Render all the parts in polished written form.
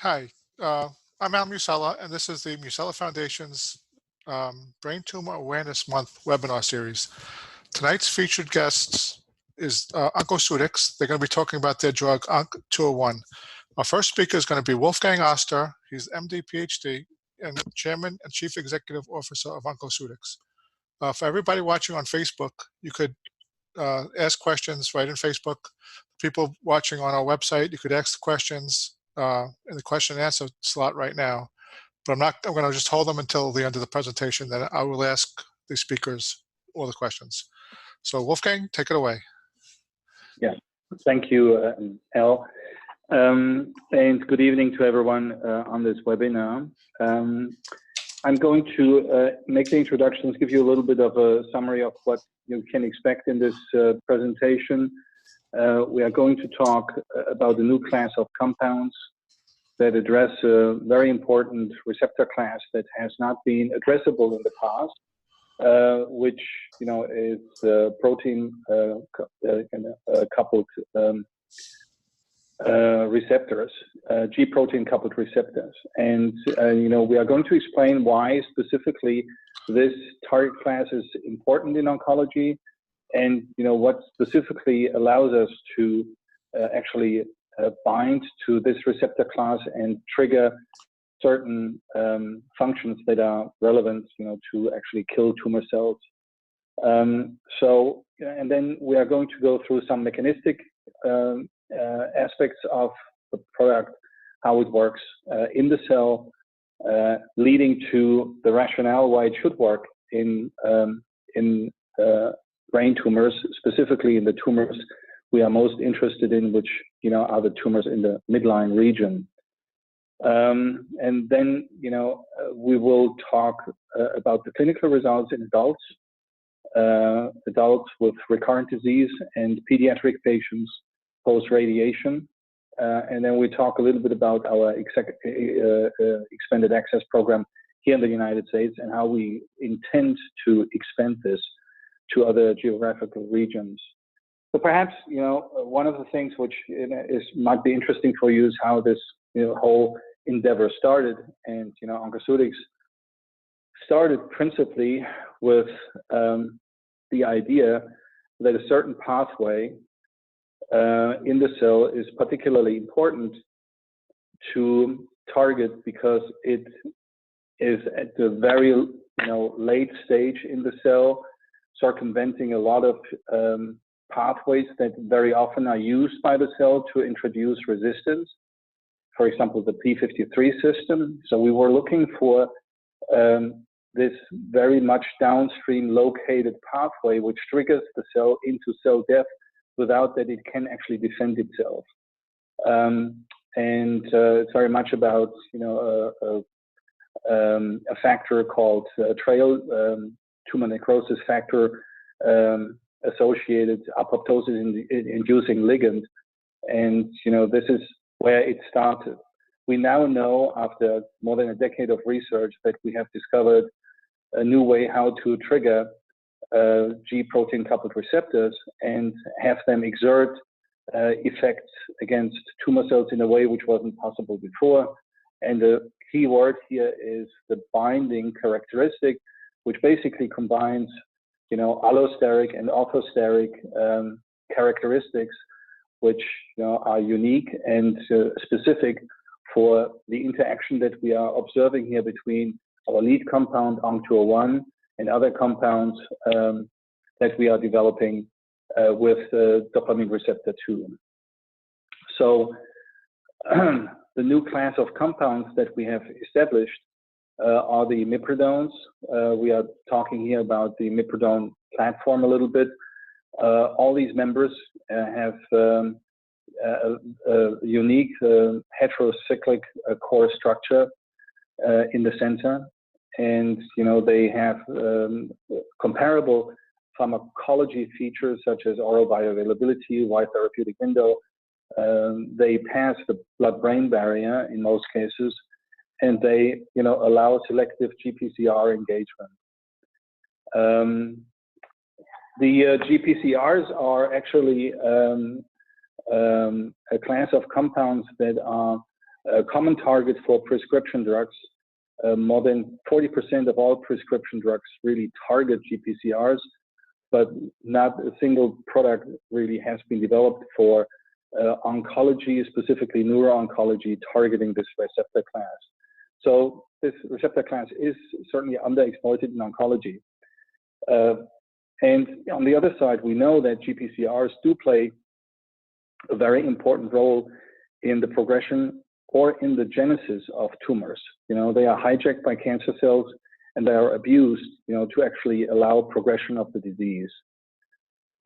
Hi, I'm Al Musella, and this is the Musella Foundation's Brain Tumor Awareness Month webinar series. Tonight's featured guests is Onc201. They're going to be talking about their drug, Onc201. Our first speaker is going to be Wolfgang Oster. He's MD, PhD, and Chairman and Chief Executive Officer of Onc201. For everybody watching on Facebook, you could ask questions right in Facebook. People watching on our website, you could ask questions in the question and answer slot right now, but I'm going to just hold them until the end of the presentation. Then I will ask the speakers all the questions. So Wolfgang, take it away. Yeah, thank you, Al. And good evening to everyone on this webinar. I'm going to make the introductions, give you a little bit of a summary of what you can expect in this presentation. We are going to talk about the new class of compounds that address a very important receptor class that has not been addressable in the past, which is protein coupled receptors, G protein coupled receptors, and we are going to explain why specifically this target class is important in oncology, and what specifically allows us to actually bind to this receptor class and trigger certain functions that are relevant to actually kill tumor cells. And then we are going to go through some mechanistic aspects of the product, how it works in the cell, leading to the rationale why it should work in brain tumors, specifically in the tumors we are most interested in, which are the tumors in the midline region. And then we will talk about the clinical results in adults with recurrent disease and pediatric patients post-radiation. And then we talk a little bit about our expanded access program here in the United States and how we intend to expand this to other geographical regions. So perhaps one of the things which might be interesting for you is how this whole endeavor started. And Onc201 started principally with the idea that a certain pathway in the cell is particularly important to target because it is at the very late stage in the cell, circumventing a lot of pathways that very often are used by the cell to introduce resistance. For example, the p53 system. So we were looking for this very much downstream located pathway which triggers the cell into cell death without that it can actually defend itself. It's very much about a factor called trail tumor necrosis factor associated apoptosis inducing ligand, and this is where it started. We now know, after more than a decade of research, that we have discovered a new way how to trigger G protein coupled receptors and have them exert effects against tumor cells in a way which wasn't possible before. And the key word here is the binding characteristic, which basically combines allosteric and orthosteric characteristics, which are unique and specific for the interaction that we are observing here between our lead compound Onc201 and other compounds that we are developing with dopamine receptor 2. So the new class of compounds that we have established are the imipridones. We are talking here about the imipridone platform a little bit. All these members have a unique heterocyclic core structure in the center, and they have comparable pharmacology features such as oral bioavailability, wide therapeutic window. They pass the blood-brain barrier in most cases, and they allow selective GPCR engagement. The GPCRs are actually a class of compounds that are common target for prescription drugs. More than 40% of all prescription drugs really target GPCRs, but not a single product really has been developed for oncology, specifically neuro-oncology, targeting this receptor class. So this receptor class is certainly underexploited in oncology. And on the other side, we know that GPCRs do play a very important role in the progression or in the genesis of tumors. You know, they are hijacked by cancer cells and they are abused, you know, to actually allow progression of the disease.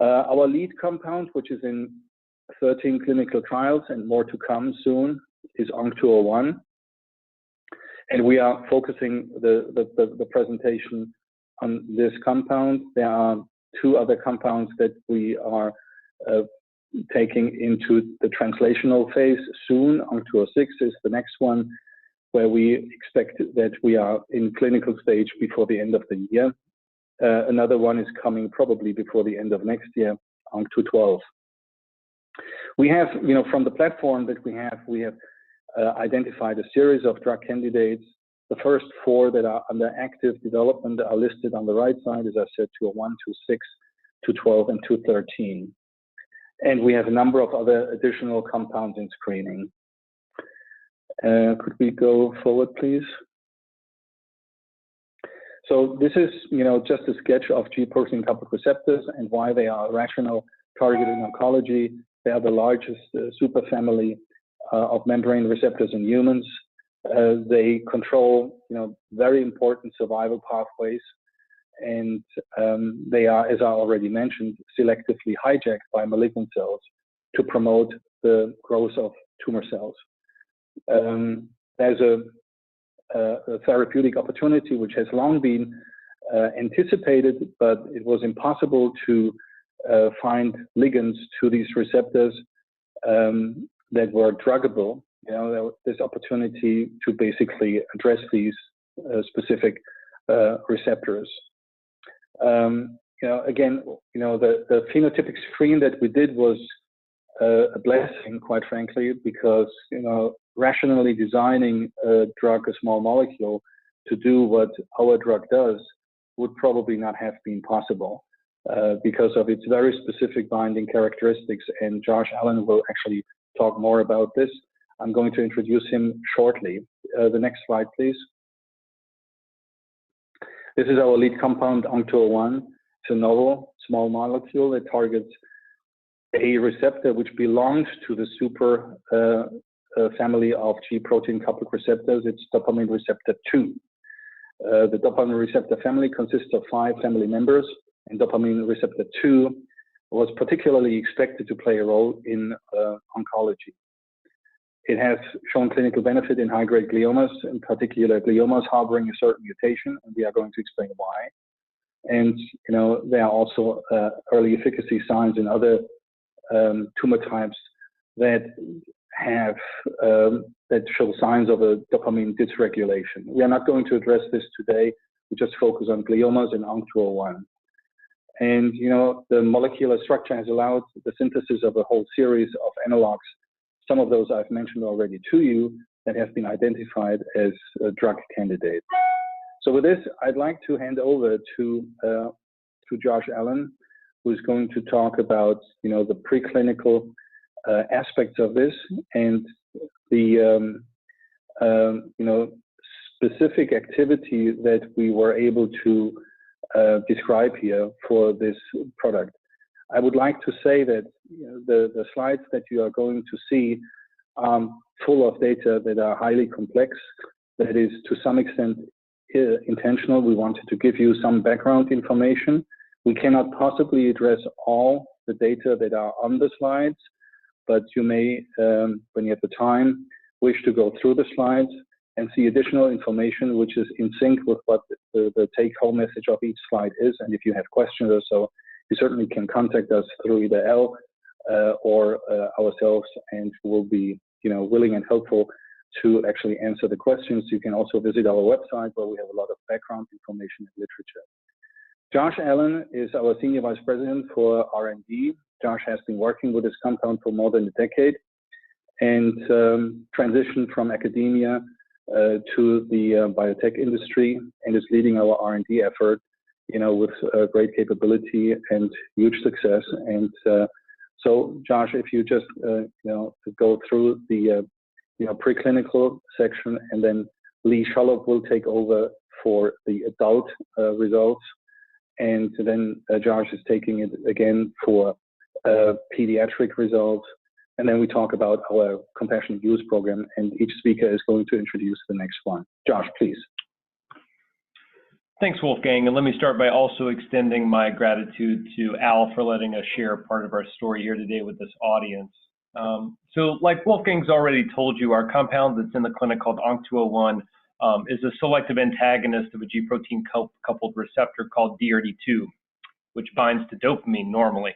Our lead compound, which is in 13 clinical trials and more to come soon, is Onc201. And we are focusing the presentation on this compound. There are two other compounds that we are taking into the translational phase soon. Onc206 is the next one, where we expect that we are in clinical stage before the end of the year. Another one is coming probably before the end of next year, Onc212. We have, you know, from the platform that we have identified a series of drug candidates. The first four that are under active development are listed on the right side, as I said, 201, 206, 212, and 213. And we have a number of other additional compounds in screening. Could we go forward, please? So this is, you know, just a sketch of G protein-coupled receptors and why they are a rational target in oncology. They are the largest superfamily of membrane receptors in humans. They control, you know, very important survival pathways, and they are, as I already mentioned, selectively hijacked by malignant cells to promote the growth of tumor cells. There's a therapeutic opportunity which has long been anticipated, but it was impossible to find ligands to these receptors that were druggable. You know, this opportunity to basically address these specific receptors. You know, again, you know, the phenotypic screen that we did was a blessing, quite frankly, because, you know, rationally designing a drug, a small molecule, to do what our drug does would probably not have been possible because of its very specific binding characteristics. And Josh Allen will actually talk more about this. I'm going to introduce him shortly. The next slide, please. This is our lead compound, Onc201. It's a novel small molecule that targets a receptor which belongs to the super family of G protein-coupled receptors. It's dopamine receptor 2. The dopamine receptor family consists of 5 family members, and dopamine receptor 2 was particularly expected to play a role in oncology. It has shown clinical benefit in high-grade gliomas, in particular gliomas harboring a certain mutation, and we are going to explain why. And, you know, there are also early efficacy signs in other tumor types that have that show signs of a dopamine dysregulation. We are not going to address this today. We just focus on gliomas and Onc201. And, you know, the molecular structure has allowed the synthesis of a whole series of analogs. Some of those I've mentioned already to you that have been identified as drug candidates. So with this, I'd like to hand over to Josh Allen, who's going to talk about, you know, the preclinical aspects of this and the you know, specific activity that we were able to describe here for this product. I would like to say that, you know, the slides that you are going to see full of data that are highly complex. That is to some extent intentional. We wanted to give you some background information. We cannot possibly address all the data that are on the slides, but you may, when you have the time, wish to go through the slides and see additional information which is in sync with what the take-home message of each slide is. And if you have questions or so, you certainly can contact us through either Elle or ourselves, and we'll be, you know, willing and helpful to actually answer the questions. You can also visit our website where we have a lot of background information and literature. Josh Allen is our Senior Vice President for R&D. Josh has been working with this compound for more than a decade, and transitioned from academia to the biotech industry, and is leading our R&D effort, with great capability and huge success. And so, Josh, if you just go through the preclinical section, and then Lee Shullop will take over for the adult results, and then Josh is taking it again for pediatric results, and then we talk about our compassionate use program, and each speaker is going to introduce the next one. Josh, please. Thanks, Wolfgang, and let me start by also extending my gratitude to Al for letting us share part of our story here today with this audience. So like Wolfgang's already told you, our compound that's in the clinic called Onc201 is a selective antagonist of a G protein coupled receptor called DRD2, which binds to dopamine normally.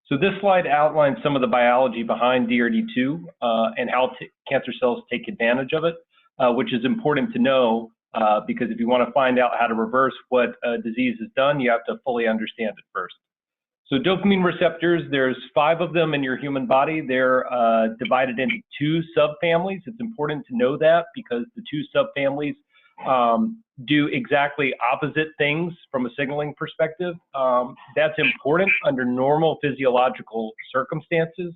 So this slide outlines some of the biology behind DRD2 and how cancer cells take advantage of it, which is important to know because if you want to find out how to reverse what a disease has done, you have to fully understand it first. So dopamine receptors, there's 5 of them in your human body. They're divided into 2 subfamilies. It's important to know that because the 2 subfamilies do exactly opposite things from a signaling perspective. That's important under normal physiological circumstances.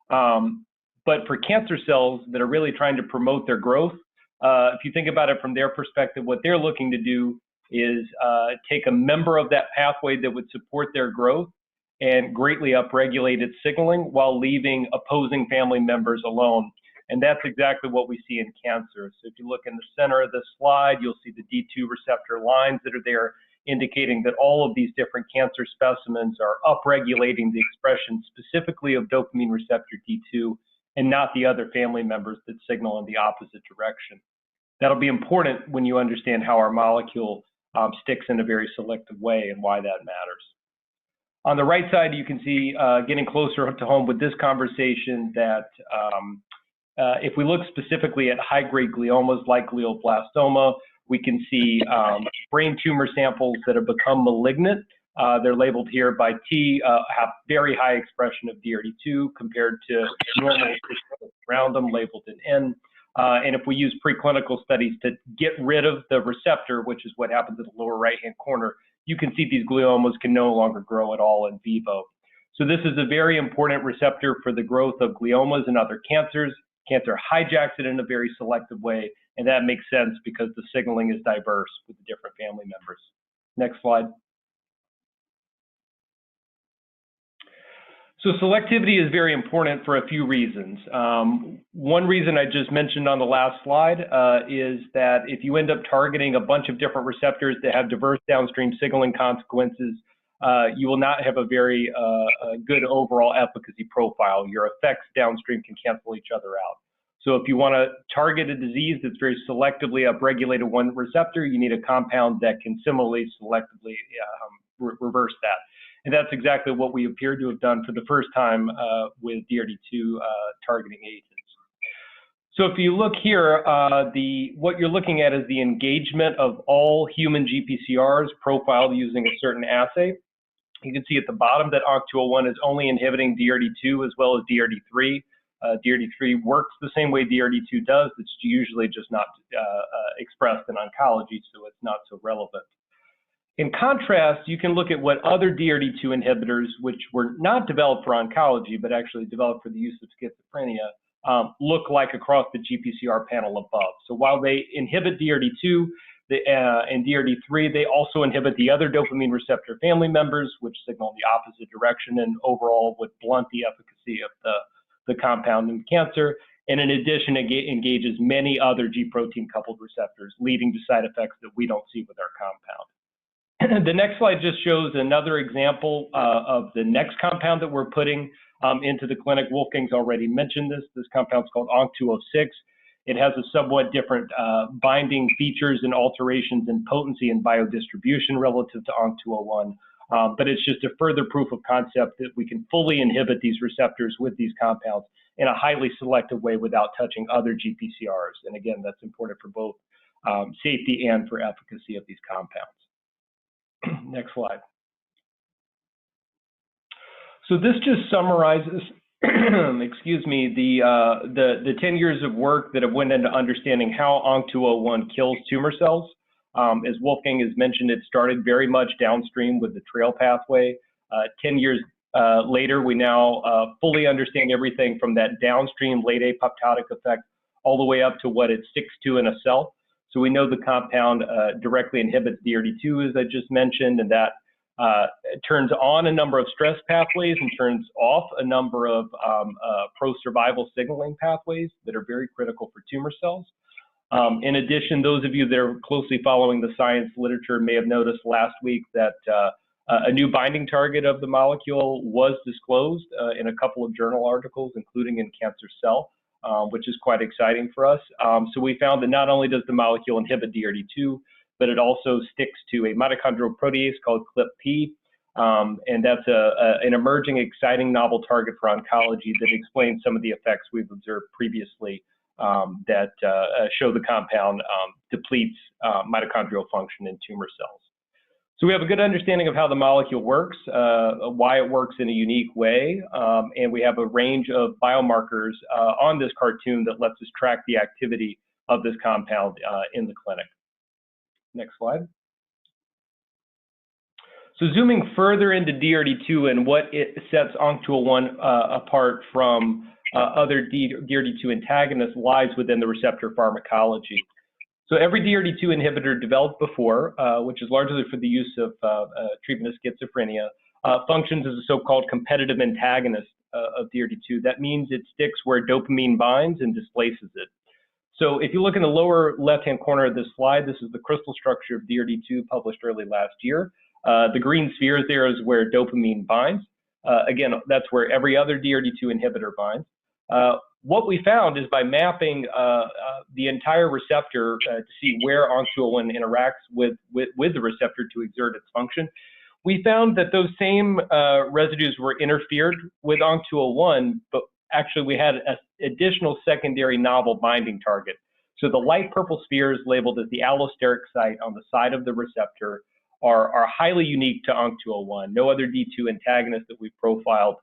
But for cancer cells that are really trying to promote their growth, if you think about it from their perspective, what they're looking to do is take a member of that pathway that would support their growth and greatly upregulate its signaling while leaving opposing family members alone. And that's exactly what we see in cancer. So if you look in the center of the slide, you'll see the D2 receptor lines that are there indicating that all of these different cancer specimens are upregulating the expression specifically of dopamine receptor D2 and not the other family members that signal in the opposite direction. That'll be important when you understand how our molecule sticks in a very selective way and why that matters. On the right side, you can see, getting closer to home with this conversation, that if we look specifically at high-grade gliomas like glioblastoma, we can see brain tumor samples that have become malignant. They're labeled here by T, have very high expression of DRD2 compared to normal around them labeled in N. And if we use preclinical studies to get rid of the receptor, which is what happens in the lower right-hand corner, you can see these gliomas can no longer grow at all in vivo. So this is a very important receptor for the growth of gliomas and other cancers. Cancer hijacks it in a very selective way, and that makes sense because the signaling is diverse with the different family members. Next slide. So selectivity is very important for a few reasons. One reason I just mentioned on the last slide is that if you end up targeting a bunch of different receptors that have diverse downstream signaling consequences, you will not have a very good overall efficacy profile. Your effects downstream can cancel each other out. So if you want to target a disease that's very selectively upregulated one receptor, you need a compound that can similarly selectively reverse that. And that's exactly what we appear to have done for the first time with DRD2 targeting agents. So if you look here, what you're looking at is the engagement of all human GPCRs profiled using a certain assay. You can see at the bottom that Onc201 is only inhibiting DRD2 as well as DRD3. DRD3 works the same way DRD2 does. It's usually just not expressed in oncology, so it's not so relevant. In contrast, you can look at what other DRD2 inhibitors, which were not developed for oncology, but actually developed for the use of schizophrenia, look like across the GPCR panel above. So while they inhibit DRD2 and DRD3, they also inhibit the other dopamine receptor family members, which signal the opposite direction and overall would blunt the efficacy of the compound in cancer. And in addition, it engages many other G protein coupled receptors, leading to side effects that we don't see with our compound. The next slide just shows another example of the next compound that we're putting into the clinic. Wolfgang's already mentioned this. This compound's called Onc206. It has a somewhat different binding features and alterations in potency and biodistribution relative to Onc201. But it's just a further proof of concept that we can fully inhibit these receptors with these compounds in a highly selective way without touching other GPCRs. And again, that's important for both safety and for efficacy of these compounds. Next slide. So this just summarizes excuse me, the 10 years of work that have went into understanding how Onc201 kills tumor cells. As Wolfgang has mentioned, it started very much downstream with the trail pathway. 10 years later, we now fully understand everything from that downstream late apoptotic effect all the way up to what it sticks to in a cell. So we know the compound directly inhibits DRD2, as I just mentioned, and that turns on a number of stress pathways and turns off a number of pro-survival signaling pathways that are very critical for tumor cells. In addition, those of you that are closely following the science literature may have noticed last week that a new binding target of the molecule was disclosed in a couple of journal articles, including in Cancer Cell, which is quite exciting for us. So we found that not only does the molecule inhibit DRD2, but it also sticks to a mitochondrial protease called CLIP-P, and that's an emerging, exciting novel target for oncology that explains some of the effects we've observed previously that show the compound depletes mitochondrial function in tumor cells. So we have a good understanding of how the molecule works, why it works in a unique way, and we have a range of biomarkers on this cartoon that lets us track the activity of this compound in the clinic. Next slide. So zooming further into DRD2 and what it sets Onc201 apart from other DRD2 antagonists lies within the receptor pharmacology. So every DRD2 inhibitor developed before, which is largely for the use of treatment of schizophrenia, functions as a so-called competitive antagonist of DRD2. That means it sticks where dopamine binds and displaces it. So if you look in the lower left-hand corner of this slide, this is the crystal structure of DRD2 published early last year. The green spheres there is where dopamine binds. Again, that's where every other DRD2 inhibitor binds. What we found is by mapping the entire receptor to see where Onc201 interacts with the receptor to exert its function, we found that those same residues were interfered with Onc201, but actually we had an additional secondary novel binding target. So the light purple spheres labeled as the allosteric site on the side of the receptor are highly unique to Onc201. No other D2 antagonist that we've profiled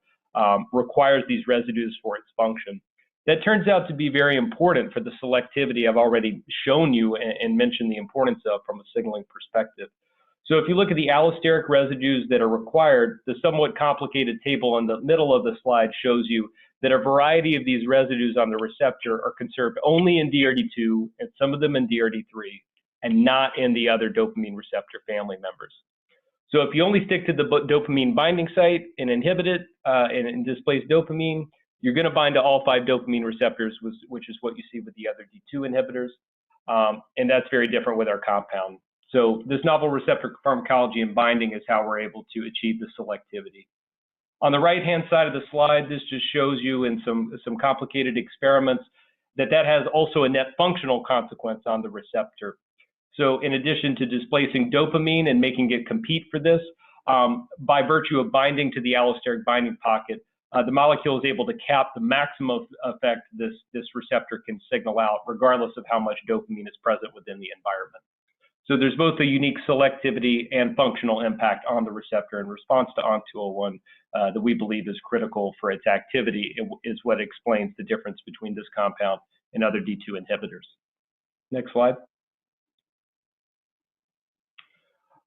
requires these residues for its function. That turns out to be very important for the selectivity I've already shown you and mentioned the importance of from a signaling perspective. So if you look at the allosteric residues that are required, the somewhat complicated table in the middle of the slide shows you that a variety of these residues on the receptor are conserved only in DRD2 and some of them in DRD3 and not in the other dopamine receptor family members. So if you only stick to the dopamine binding site and inhibit it and displace dopamine, you're going to bind to all 5 dopamine receptors, which is what you see with the other D2 inhibitors. And that's very different with our compound. So this novel receptor pharmacology and binding is how we're able to achieve the selectivity. On the right-hand side of the slide, this just shows you in some complicated experiments that has also a net functional consequence on the receptor. So in addition to displacing dopamine and making it compete for this, by virtue of binding to the allosteric binding pocket, the molecule is able to cap the maximum effect this receptor can signal out, regardless of how much dopamine is present within the environment. So there's both a unique selectivity and functional impact on the receptor in response to Onc201 that we believe is critical for its activity. It is what explains the difference between this compound and other D2 inhibitors. Next slide.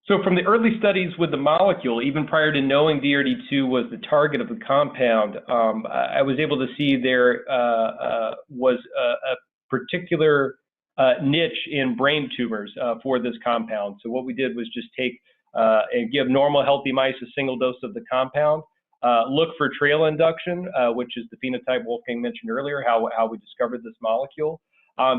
So from the early studies with the molecule, even prior to knowing DRD2 was the target of the compound, I was able to see there was a particular niche in brain tumors for this compound. So what we did was just take and give normal healthy mice a single dose of the compound, look for trail induction, which is the phenotype Wolfgang mentioned earlier, how we discovered this molecule,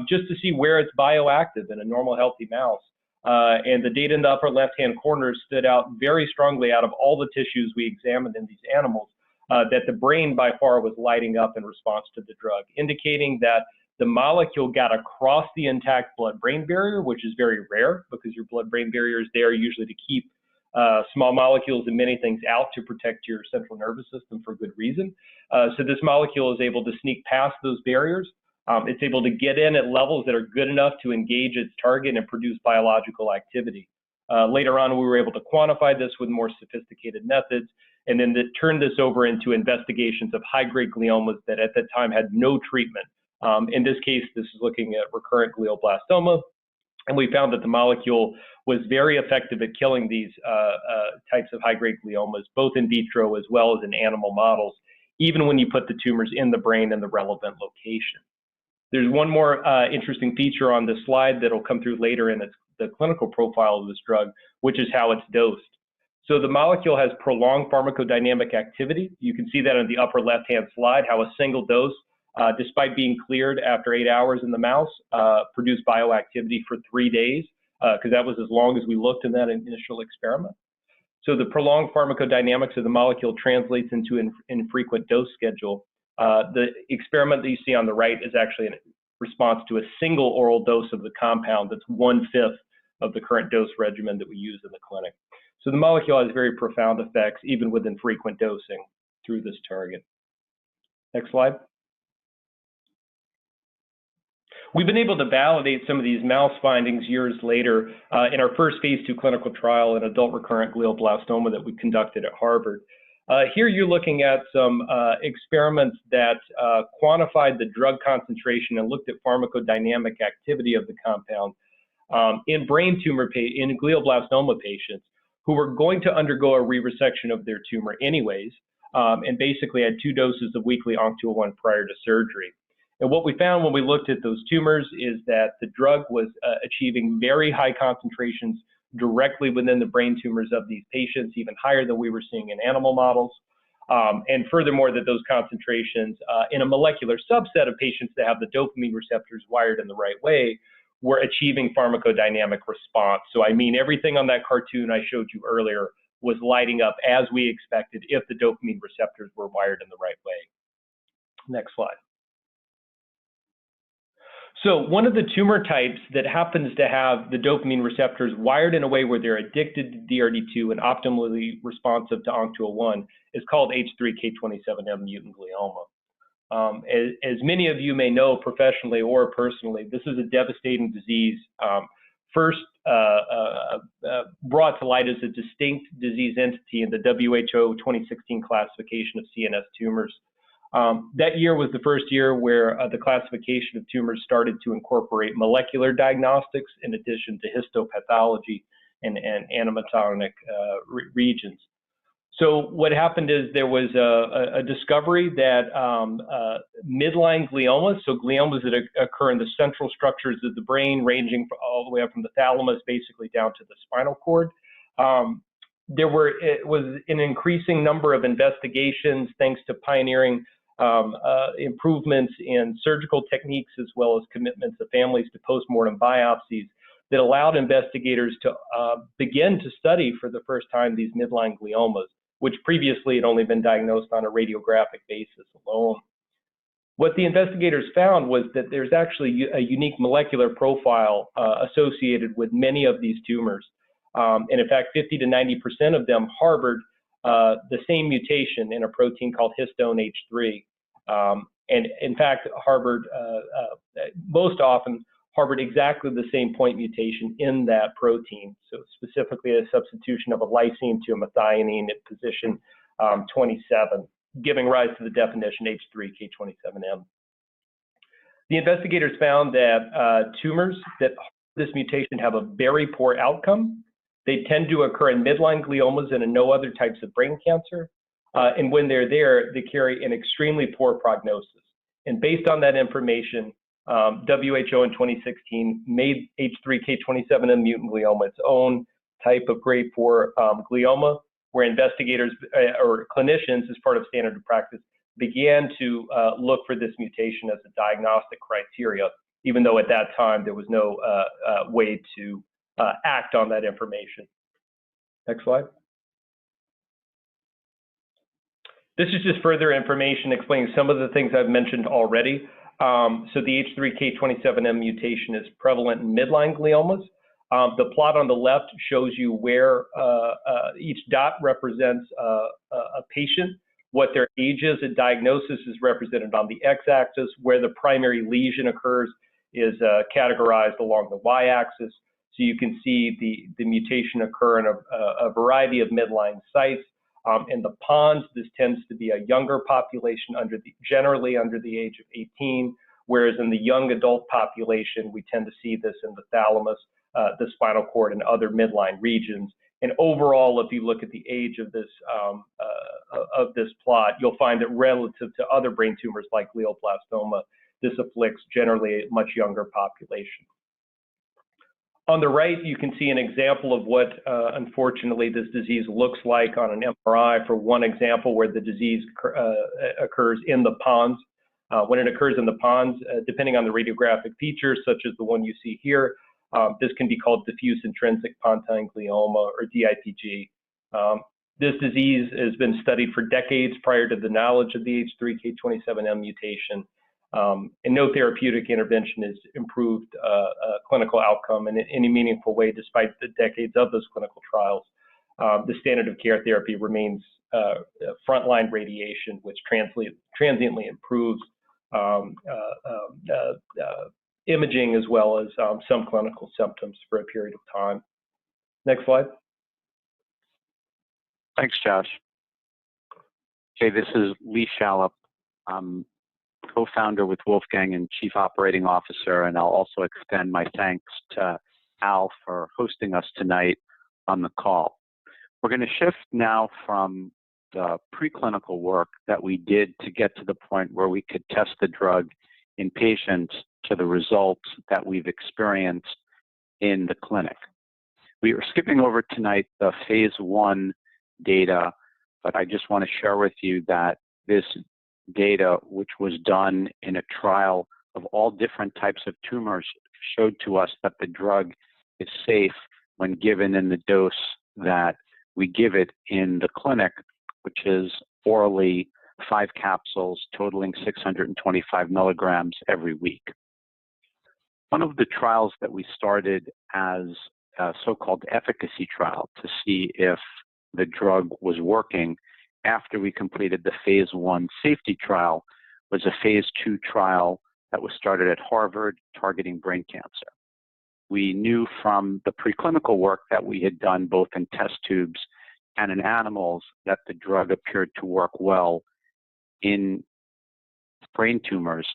just to see where it's bioactive in a normal healthy mouse. And the data in the upper left-hand corner stood out very strongly out of all the tissues we examined in these animals, that the brain by far was lighting up in response to the drug, indicating that the molecule got across the intact blood-brain barrier, which is very rare because your blood-brain barrier is there usually to keep small molecules and many things out to protect your central nervous system for good reason. So this molecule is able to sneak past those barriers. It's able to get in at levels that are good enough to engage its target and produce biological activity. Later on, we were able to quantify this with more sophisticated methods and then turned this over into investigations of high-grade gliomas that at that time had no treatment. In this case, this is looking at recurrent glioblastoma, and we found that the molecule was very effective at killing these types of high-grade gliomas, both in vitro as well as in animal models, even when you put the tumors in the brain in the relevant location. There's one more interesting feature on this slide that'll come through later in the clinical profile of this drug, which is how it's dosed. So the molecule has prolonged pharmacodynamic activity. You can see that on the upper left-hand slide, how a single dose, despite being cleared after 8 hours in the mouse, produced bioactivity for 3 days, because that was as long as we looked in that initial experiment. So the prolonged pharmacodynamics of the molecule translates into an infrequent dose schedule. The experiment that you see on the right is actually in response to a single oral dose of the compound that's 1/5 of the current dose regimen that we use in the clinic. So the molecule has very profound effects, even with infrequent dosing through this target. Next slide. We've been able to validate some of these mouse findings years later in our first phase 2 clinical trial in adult recurrent glioblastoma that we conducted at Harvard. Here you're looking at some experiments that quantified the drug concentration and looked at pharmacodynamic activity of the compound in brain tumor in glioblastoma patients who were going to undergo a re-resection of their tumor anyways, and basically had 2 doses of weekly Onc201 prior to surgery. And what we found when we looked at those tumors is that the drug was achieving very high concentrations directly within the brain tumors of these patients, even higher than we were seeing in animal models. And furthermore, that those concentrations in a molecular subset of patients that have the dopamine receptors wired in the right way were achieving pharmacodynamic response. So I mean, everything on that cartoon I showed you earlier was lighting up as we expected if the dopamine receptors were wired in the right way. Next slide. So one of the tumor types that happens to have the dopamine receptors wired in a way where they're addicted to DRD2 and optimally responsive to Onc201 is called H3K27M mutant glioma. As many of you may know professionally or personally, this is a devastating disease, first brought to light as a distinct disease entity in the WHO 2016 classification of CNS tumors. That year was the first year where the classification of tumors started to incorporate molecular diagnostics in addition to histopathology and animatonic regions. So what happened is there was a discovery that midline gliomas, so gliomas that occur in the central structures of the brain, ranging all the way up from the thalamus, basically down to the spinal cord. It was an increasing number of investigations thanks to pioneering improvements in surgical techniques as well as commitments of families to postmortem biopsies that allowed investigators to begin to study for the first time these midline gliomas, which previously had only been diagnosed on a radiographic basis alone. What the investigators found was that there's actually a unique molecular profile associated with many of these tumors. And in fact, 50 to 90% of them harbored the same mutation in a protein called histone H3. And in fact, most often harbored exactly the same point mutation in that protein. So specifically a substitution of a lysine to a methionine at position 27, giving rise to the definition H3K27M. The investigators found that tumors that harbor this mutation have a very poor outcome. They tend to occur in midline gliomas and in no other types of brain cancer. And when they're there, they carry an extremely poor prognosis. And based on that information, WHO in 2016 made H3K27M mutant glioma its own type of grade 4 glioma, where investigators or clinicians, as part of standard of practice, began to look for this mutation as a diagnostic criteria, even though at that time there was no way to act on that information. Next slide. This is just further information explaining some of the things I've mentioned already. So the H3K27M mutation is prevalent in midline gliomas. The plot on the left shows you where each dot represents a patient, what their age is. A diagnosis is represented on the x-axis. Where the primary lesion occurs is categorized along the y-axis. So you can see the mutation occur in a variety of midline sites. In the pons, this tends to be a younger population, generally under the age of 18, whereas in the young adult population, we tend to see this in the thalamus, the spinal cord, and other midline regions. And overall, if you look at the age of this plot, you'll find that relative to other brain tumors like glioblastoma, this afflicts generally a much younger population. On the right, you can see an example of what, unfortunately, this disease looks like on an MRI for one example where the disease occurs in the pons. When it occurs in the pons, depending on the radiographic features, such as the one you see here, this can be called diffuse intrinsic pontine glioma, or DIPG. This disease has been studied for decades prior to the knowledge of the H3K27M mutation. And no therapeutic intervention has improved clinical outcome in any meaningful way despite the decades of those clinical trials. The standard of care therapy remains frontline radiation, which transiently improves imaging as well as some clinical symptoms for a period of time. Next slide. Thanks, Josh. Okay, this is Lee Shallop. I'm co-founder with Wolfgang and Chief Operating Officer, and I'll also extend my thanks to Al for hosting us tonight on the call. We're going to shift now from the preclinical work that we did to get to the point where we could test the drug in patients to the results that we've experienced in the clinic. We are skipping over tonight the phase 1 data, but I just want to share with you that this data, which was done in a trial of all different types of tumors, showed to us that the drug is safe when given in the dose that we give it in the clinic, which is orally 5 capsules totaling 625 milligrams every week. One of the trials that we started as a so-called efficacy trial to see if the drug was working after we completed the phase 1 safety trial was a phase 2 trial that was started at Harvard targeting brain cancer. We knew from the preclinical work that we had done both in test tubes and in animals that the drug appeared to work well in brain tumors.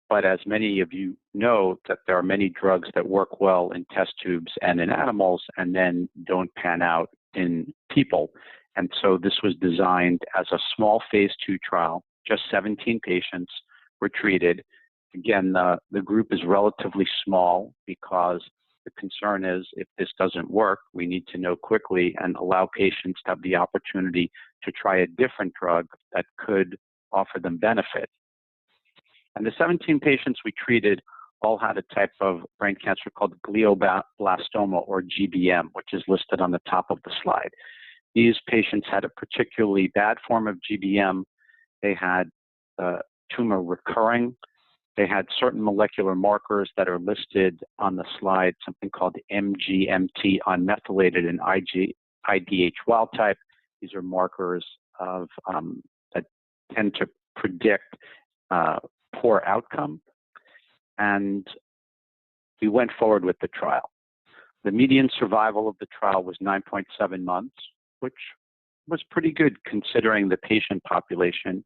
But as many of you know, that there are many drugs that work well in test tubes and in animals and then don't pan out in people. And so this was designed as a small phase 2 trial. Just 17 patients were treated. Again, the group is relatively small because the concern is if this doesn't work, we need to know quickly and allow patients to have the opportunity to try a different drug that could offer them benefit. And the 17 patients we treated all had a type of brain cancer called glioblastoma, or GBM, which is listed on the top of the slide. These patients had a particularly bad form of GBM. They had tumor recurring. They had certain molecular markers that are listed on the slide, something called MGMT unmethylated and IDH wild type. These are markers of that tend to predict poor outcome. And we went forward with the trial. The median survival of the trial was 9.7 months, which was pretty good considering the patient population.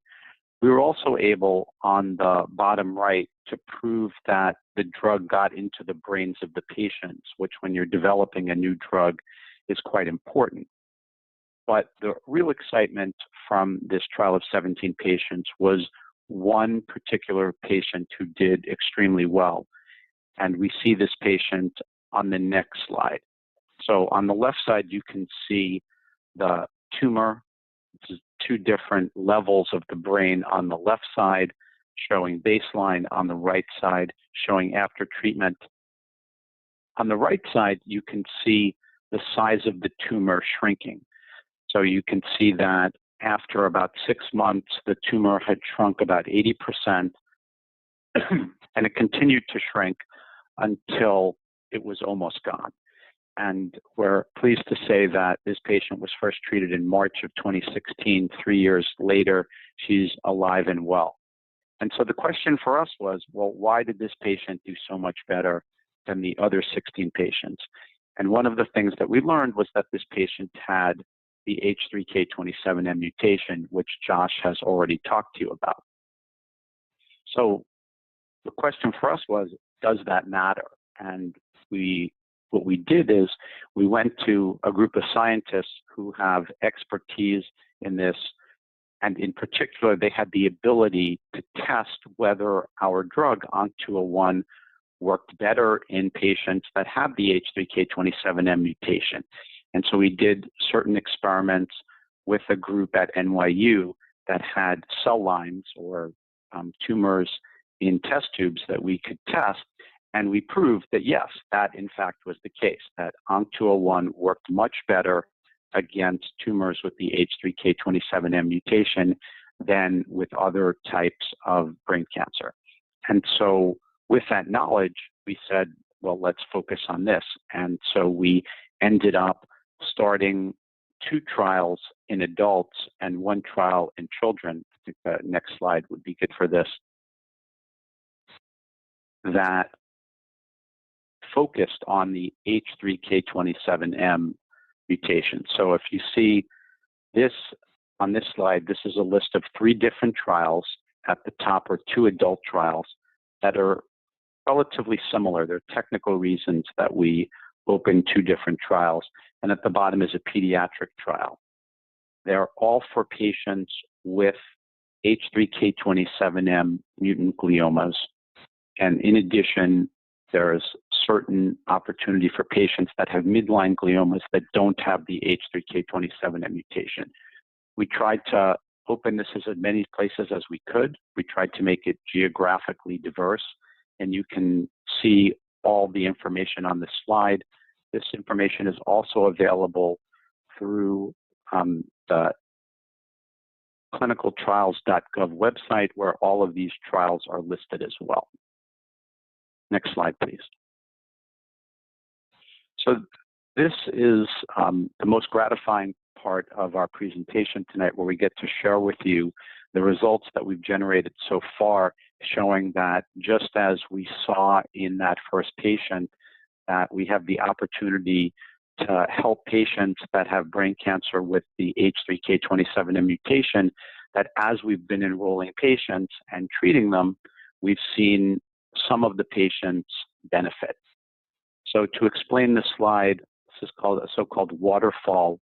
We were also able, on the bottom right, to prove that the drug got into the brains of the patients, which when you're developing a new drug is quite important. But the real excitement from this trial of 17 patients was one particular patient who did extremely well. And we see this patient on the next slide. So on the left side, you can see the tumor. This is 2 different levels of the brain on the left side, showing baseline, on the right side, showing after treatment. On the right side, you can see the size of the tumor shrinking. So you can see that after about 6 months, the tumor had shrunk about 80%, and it continued to shrink until it was almost gone. And we're pleased to say that this patient was first treated in March of 2016. 3 years later, she's alive and well. And so the question for us was, well, why did this patient do so much better than the other 16 patients? And one of the things that we learned was that this patient had the H3K27M mutation, which Josh has already talked to you about. So the question for us was, does that matter? And what we did is we went to a group of scientists who have expertise in this, and in particular, they had the ability to test whether our drug, Onc201, worked better in patients that have the H3K27M mutation. And so we did certain experiments with a group at NYU that had cell lines or tumors in test tubes that we could test. And we proved that, yes, that in fact was the case, that Onc201 worked much better against tumors with the H3K27M mutation than with other types of brain cancer. And so with that knowledge, we said, well, let's focus on this. And so we ended up starting 2 trials in adults and 1 trial in children. I think the next slide would be good for this. That focused on the H3K27M mutation. So if you see this on this slide, this is a list of 3 different trials. At the top are 2 adult trials that are relatively similar. There are technical reasons that we opened 2 different trials. And at the bottom is a pediatric trial. They're all for patients with H3K27M mutant gliomas. And in addition, there's certain opportunity for patients that have midline gliomas that don't have the H3K27M mutation. We tried to open this as many places as we could. We tried to make it geographically diverse, and you can see all the information on this slide. This information is also available through the clinicaltrials.gov website, where all of these trials are listed as well. Next slide, please. So this is the most gratifying part of our presentation tonight, where we get to share with you the results that we've generated so far, showing that just as we saw in that first patient, that we have the opportunity to help patients that have brain cancer with the H3K27M mutation, that as we've been enrolling patients and treating them, we've seen some of the patients benefit. So to explain this slide, this is called a so-called waterfall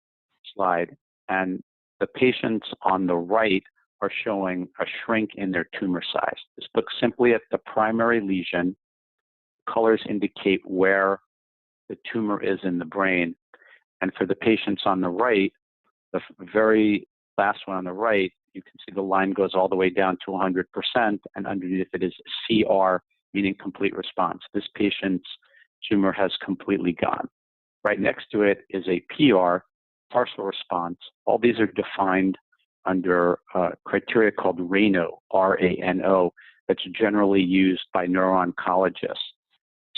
slide, and the patients on the right are showing a shrink in their tumor size. This looks simply at the primary lesion. Colors indicate where the tumor is in the brain. And for the patients on the right, the very last one on the right, you can see the line goes all the way down to 100%, and underneath it is CR, meaning complete response. This patient's tumor has completely gone. Right next to it is a PR, partial response. All these are defined under criteria called RANO, R-A-N-O, that's generally used by neuro-oncologists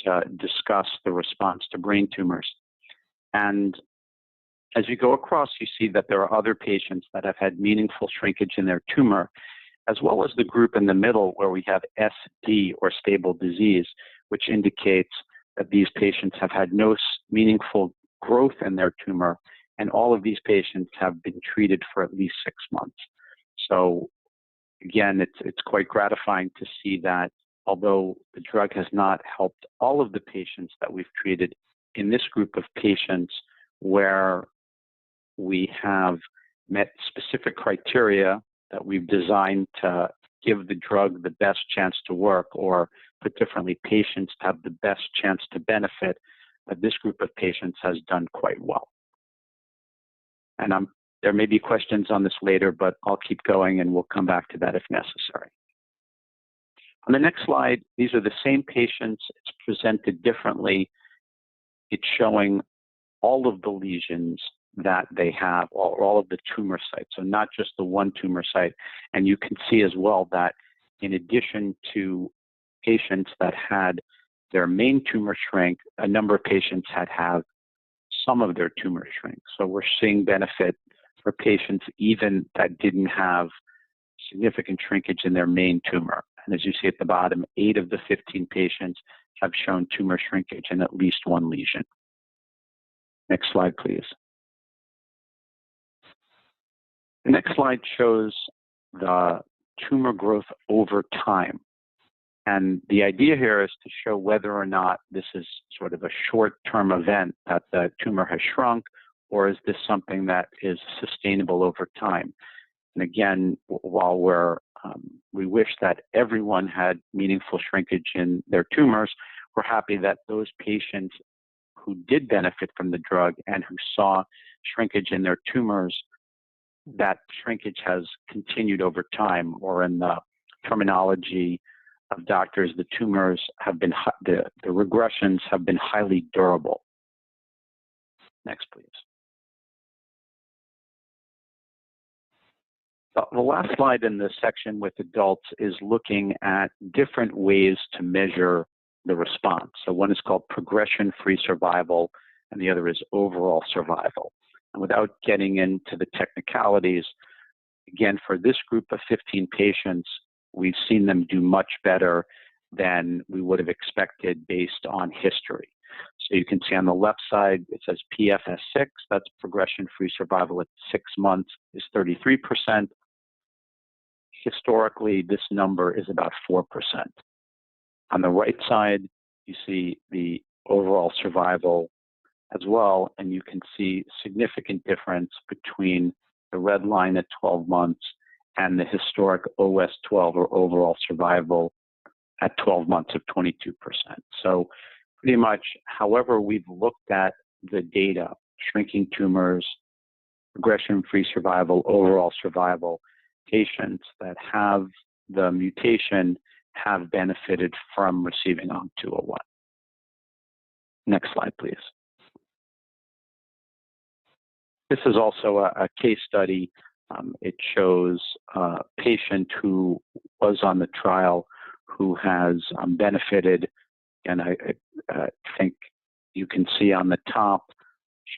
to discuss the response to brain tumors. And as you go across, you see that there are other patients that have had meaningful shrinkage in their tumor, as well as the group in the middle where we have SD, or stable disease, which indicates that these patients have had no meaningful growth in their tumor, and all of these patients have been treated for at least 6 months. So again, it's quite gratifying to see that although the drug has not helped all of the patients that we've treated, in this group of patients where we have met specific criteria that we've designed to give the drug the best chance to work, or put differently, patients have the best chance to benefit, this group of patients has done quite well. And there may be questions on this later, but I'll keep going and we'll come back to that if necessary. On the next slide, these are the same patients. It's presented differently. It's showing all of the lesions that they have, or all of the tumor sites, so not just the one tumor site. And you can see as well that in addition to patients that had their main tumor shrink, a number of patients had some of their tumor shrink. So we're seeing benefit for patients even that didn't have significant shrinkage in their main tumor. And as you see at the bottom, 8 of the 15 patients have shown tumor shrinkage in at least one lesion. Next slide, please. The next slide shows the tumor growth over time. And the idea here is to show whether or not this is sort of a short-term event that the tumor has shrunk, or is this something that is sustainable over time? And again, while we wish that everyone had meaningful shrinkage in their tumors, we're happy that those patients who did benefit from the drug and who saw shrinkage in their tumors, that shrinkage has continued over time, or in the terminology of doctors, the tumors have been, the regressions have been highly durable. Next, please. The last slide in this section with adults is looking at different ways to measure the response. So one is called progression-free survival, and the other is overall survival. And without getting into the technicalities, again, for this group of 15 patients, we've seen them do much better than we would have expected based on history. So you can see on the left side, it says PFS6, that's progression-free survival at 6 months, is 33%. Historically, this number is about 4%. On the right side, you see the overall survival as well, and you can see significant difference between the red line at 12 months and the historic OS12, or overall survival, at 12 months of 22%. So pretty much, however we've looked at the data, shrinking tumors, progression-free survival, overall survival, patients that have the mutation have benefited from receiving Onc201. Next slide, please. This is also a case study. It shows a patient who was on the trial who has benefited, and I think you can see on the top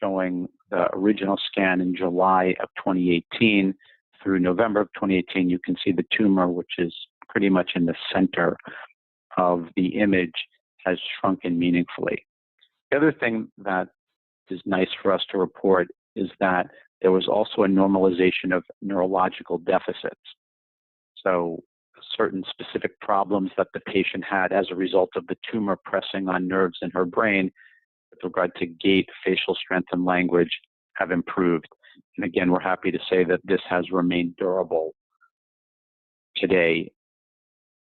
showing the original scan in July of 2018 through November of 2018. You can see the tumor, which is pretty much in the center of the image, has shrunken meaningfully. The other thing that is nice for us to report is that there was also a normalization of neurological deficits. So certain specific problems that the patient had as a result of the tumor pressing on nerves in her brain with regard to gait, facial strength, and language have improved. And again, we're happy to say that this has remained durable today,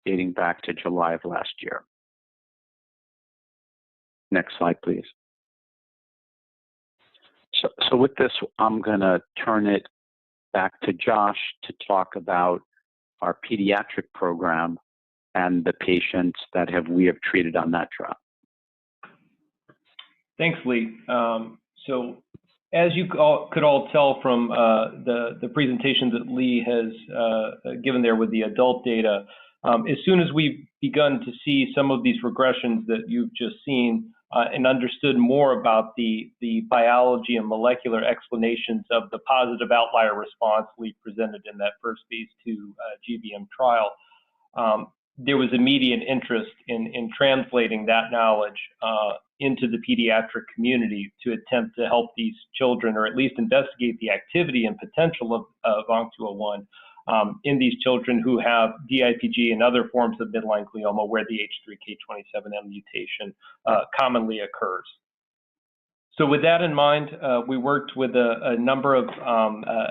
dating back to July of last year. Next slide, please. So with this, I'm going to turn it back to Josh to talk about our pediatric program and the patients that we have treated on that trial. Thanks, Lee. So as you could all tell from the presentation that Lee has given there with the adult data, as soon as we've begun to see some of these regressions that you've just seen and understood more about the biology and molecular explanations of the positive outlier response Lee presented in that first phase 2 GBM trial, there was immediate interest in translating that knowledge into the pediatric community to attempt to help these children, or at least investigate the activity and potential of Onc201 in these children who have DIPG and other forms of midline glioma where the H3K27M mutation commonly occurs. So with that in mind, we worked with a number of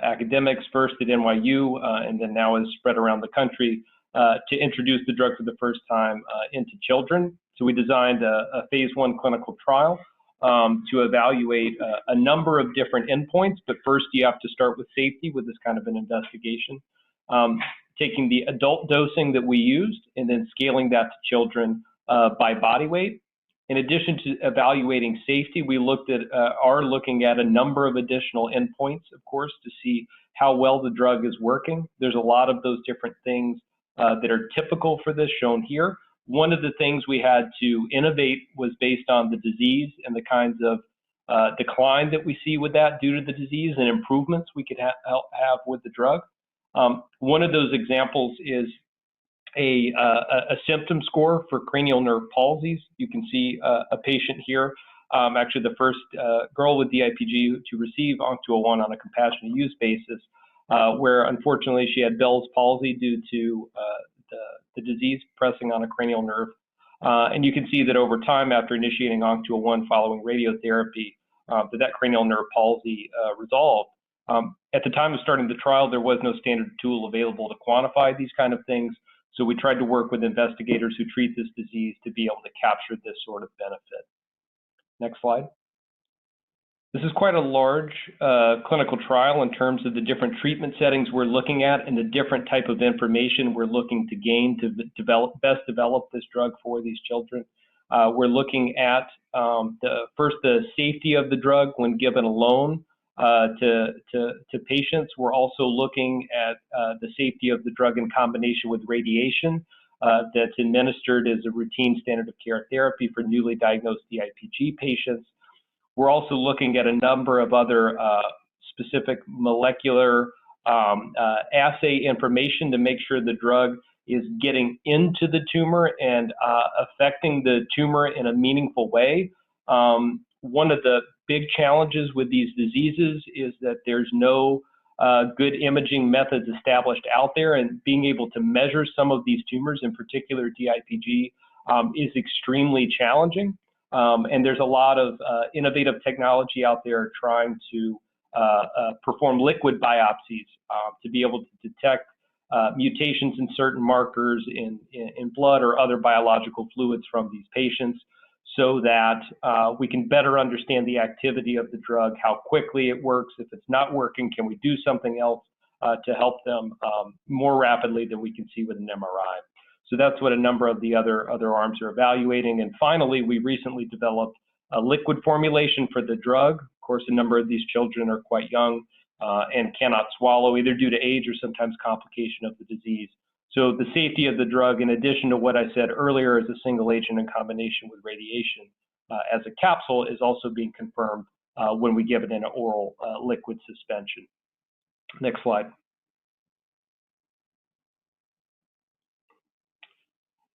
academics, first at NYU and then now is spread around the country, to introduce the drug for the first time into children. So we designed a phase 1 clinical trial to evaluate a number of different endpoints, but first you have to start with safety with this kind of an investigation. Taking the adult dosing that we used and then scaling that to children by body weight. In addition to evaluating safety, we are looking at a number of additional endpoints, of course, to see how well the drug is working. There's a lot of those different things that are typical for this shown here. One of the things we had to innovate was based on the disease and the kinds of decline that we see with that due to the disease and improvements we could have with the drug. One of those examples is a symptom score for cranial nerve palsies. You can see a patient here, actually the first girl with DIPG to receive Onc201 on a compassionate use basis, where unfortunately she had Bell's palsy due to the disease pressing on a cranial nerve. And you can see that over time, after initiating Onc201 following radiotherapy, that cranial nerve palsy resolved. At the time of starting the trial, there was no standard tool available to quantify these kind of things, so we tried to work with investigators who treat this disease to be able to capture this sort of benefit. Next slide. This is quite a large clinical trial in terms of the different treatment settings we're looking at and the different type of information we're looking to gain to best develop this drug for these children. We're looking at first the safety of the drug when given alone to patients. We're also looking at the safety of the drug in combination with radiation that's administered as a routine standard of care therapy for newly diagnosed DIPG patients. We're also looking at a number of other specific molecular assay information to make sure the drug is getting into the tumor and affecting the tumor in a meaningful way. One of the big challenges with these diseases is that there's no good imaging methods established out there, and being able to measure some of these tumors, in particular DIPG, is extremely challenging. And there's a lot of innovative technology out there trying to perform liquid biopsies to be able to detect mutations in certain markers in blood or other biological fluids from these patients, so that we can better understand the activity of the drug, how quickly it works. If it's not working, can we do something else to help them more rapidly than we can see with an MRI? So that's what a number of the other arms are evaluating. And finally, we recently developed a liquid formulation for the drug. Of course, a number of these children are quite young and cannot swallow, either due to age or sometimes complication of the disease. So the safety of the drug, in addition to what I said earlier as a single agent in combination with radiation as a capsule, is also being confirmed when we give it in an oral liquid suspension. Next slide.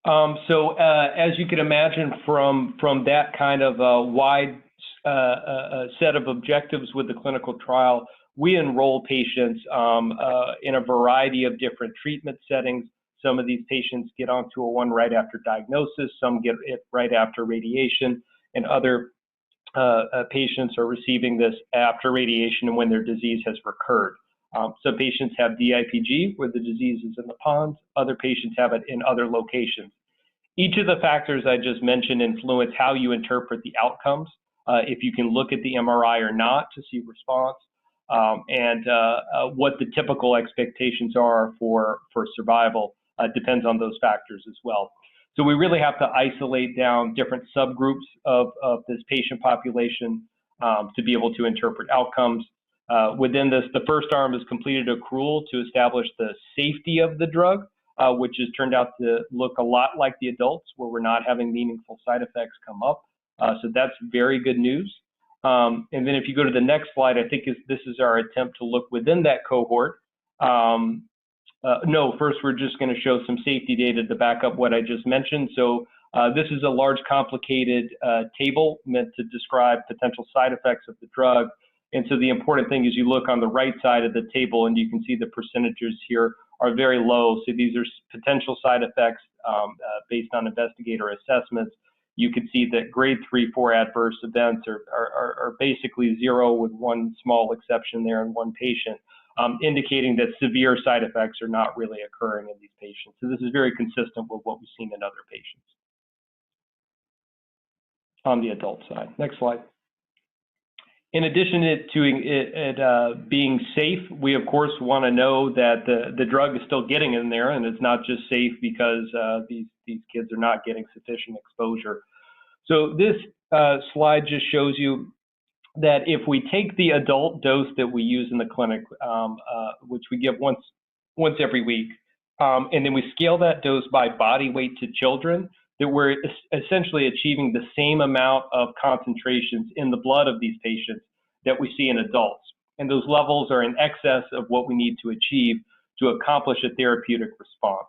So as you can imagine, from that kind of wide set of objectives with the clinical trial, we enroll patients in a variety of different treatment settings. Some of these patients get Onc201 right after diagnosis, some get it right after radiation, and other patients are receiving this after radiation and when their disease has recurred. Some patients have DIPG, where the disease is in the pons. Other patients have it in other locations. Each of the factors I just mentioned influence how you interpret the outcomes, if you can look at the MRI or not to see response, and what the typical expectations are for survival depends on those factors as well. So we really have to isolate down different subgroups of this patient population to be able to interpret outcomes. Within this, the first arm has completed accrual to establish the safety of the drug, which has turned out to look a lot like the adults, where we're not having meaningful side effects come up. So that's very good news. And then if you go to the next slide, I think this is our attempt to look within that cohort. No, first we're just going to show some safety data to back up what I just mentioned. So this is a large, complicated table meant to describe potential side effects of the drug. And so the important thing is you look on the right side of the table and you can see the percentages here are very low. So these are potential side effects based on investigator assessments. You can see that grade 3-4 adverse events are basically zero, with one small exception there in one patient, indicating that severe side effects are not really occurring in these patients. So this is very consistent with what we've seen in other patients on the adult side. Next slide. In addition to it being safe, we of course want to know that the drug is still getting in there, and it's not just safe because these kids are not getting sufficient exposure. So this slide just shows you that if we take the adult dose that we use in the clinic, which we give once every week, and then we scale that dose by body weight to children, that we're essentially achieving the same amount of concentrations in the blood of these patients that we see in adults. And those levels are in excess of what we need to achieve to accomplish a therapeutic response.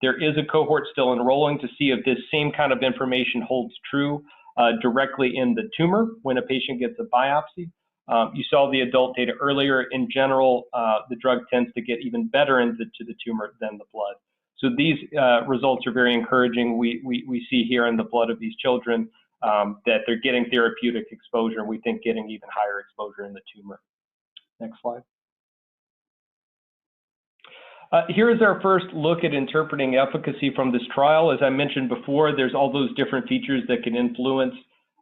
There is a cohort still enrolling to see if this same kind of information holds true directly in the tumor when a patient gets a biopsy. You saw the adult data earlier. In general, the drug tends to get even better into the tumor than the blood. So these results are very encouraging. We see here in the blood of these children that they're getting therapeutic exposure, and we think getting even higher exposure in the tumor. Next slide. Here is our first look at interpreting efficacy from this trial. As I mentioned before, there's all those different features that can influence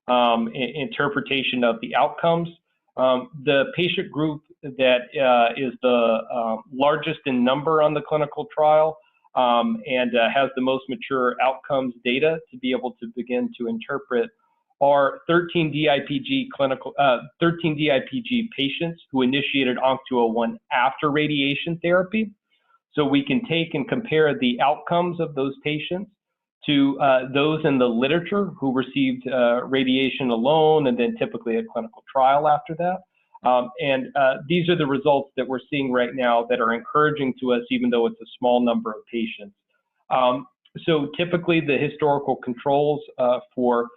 interpretation of the outcomes. The patient group that is the largest in number on the clinical trial and has the most mature outcomes data to be able to begin to interpret are 13 DIPG patients who initiated Onc201 after radiation therapy. So we can take and compare the outcomes of those patients to those in the literature who received radiation alone and then typically a clinical trial after that. These are the results that we're seeing right now that are encouraging to us, even though it's a small number of patients. So typically the historical controls for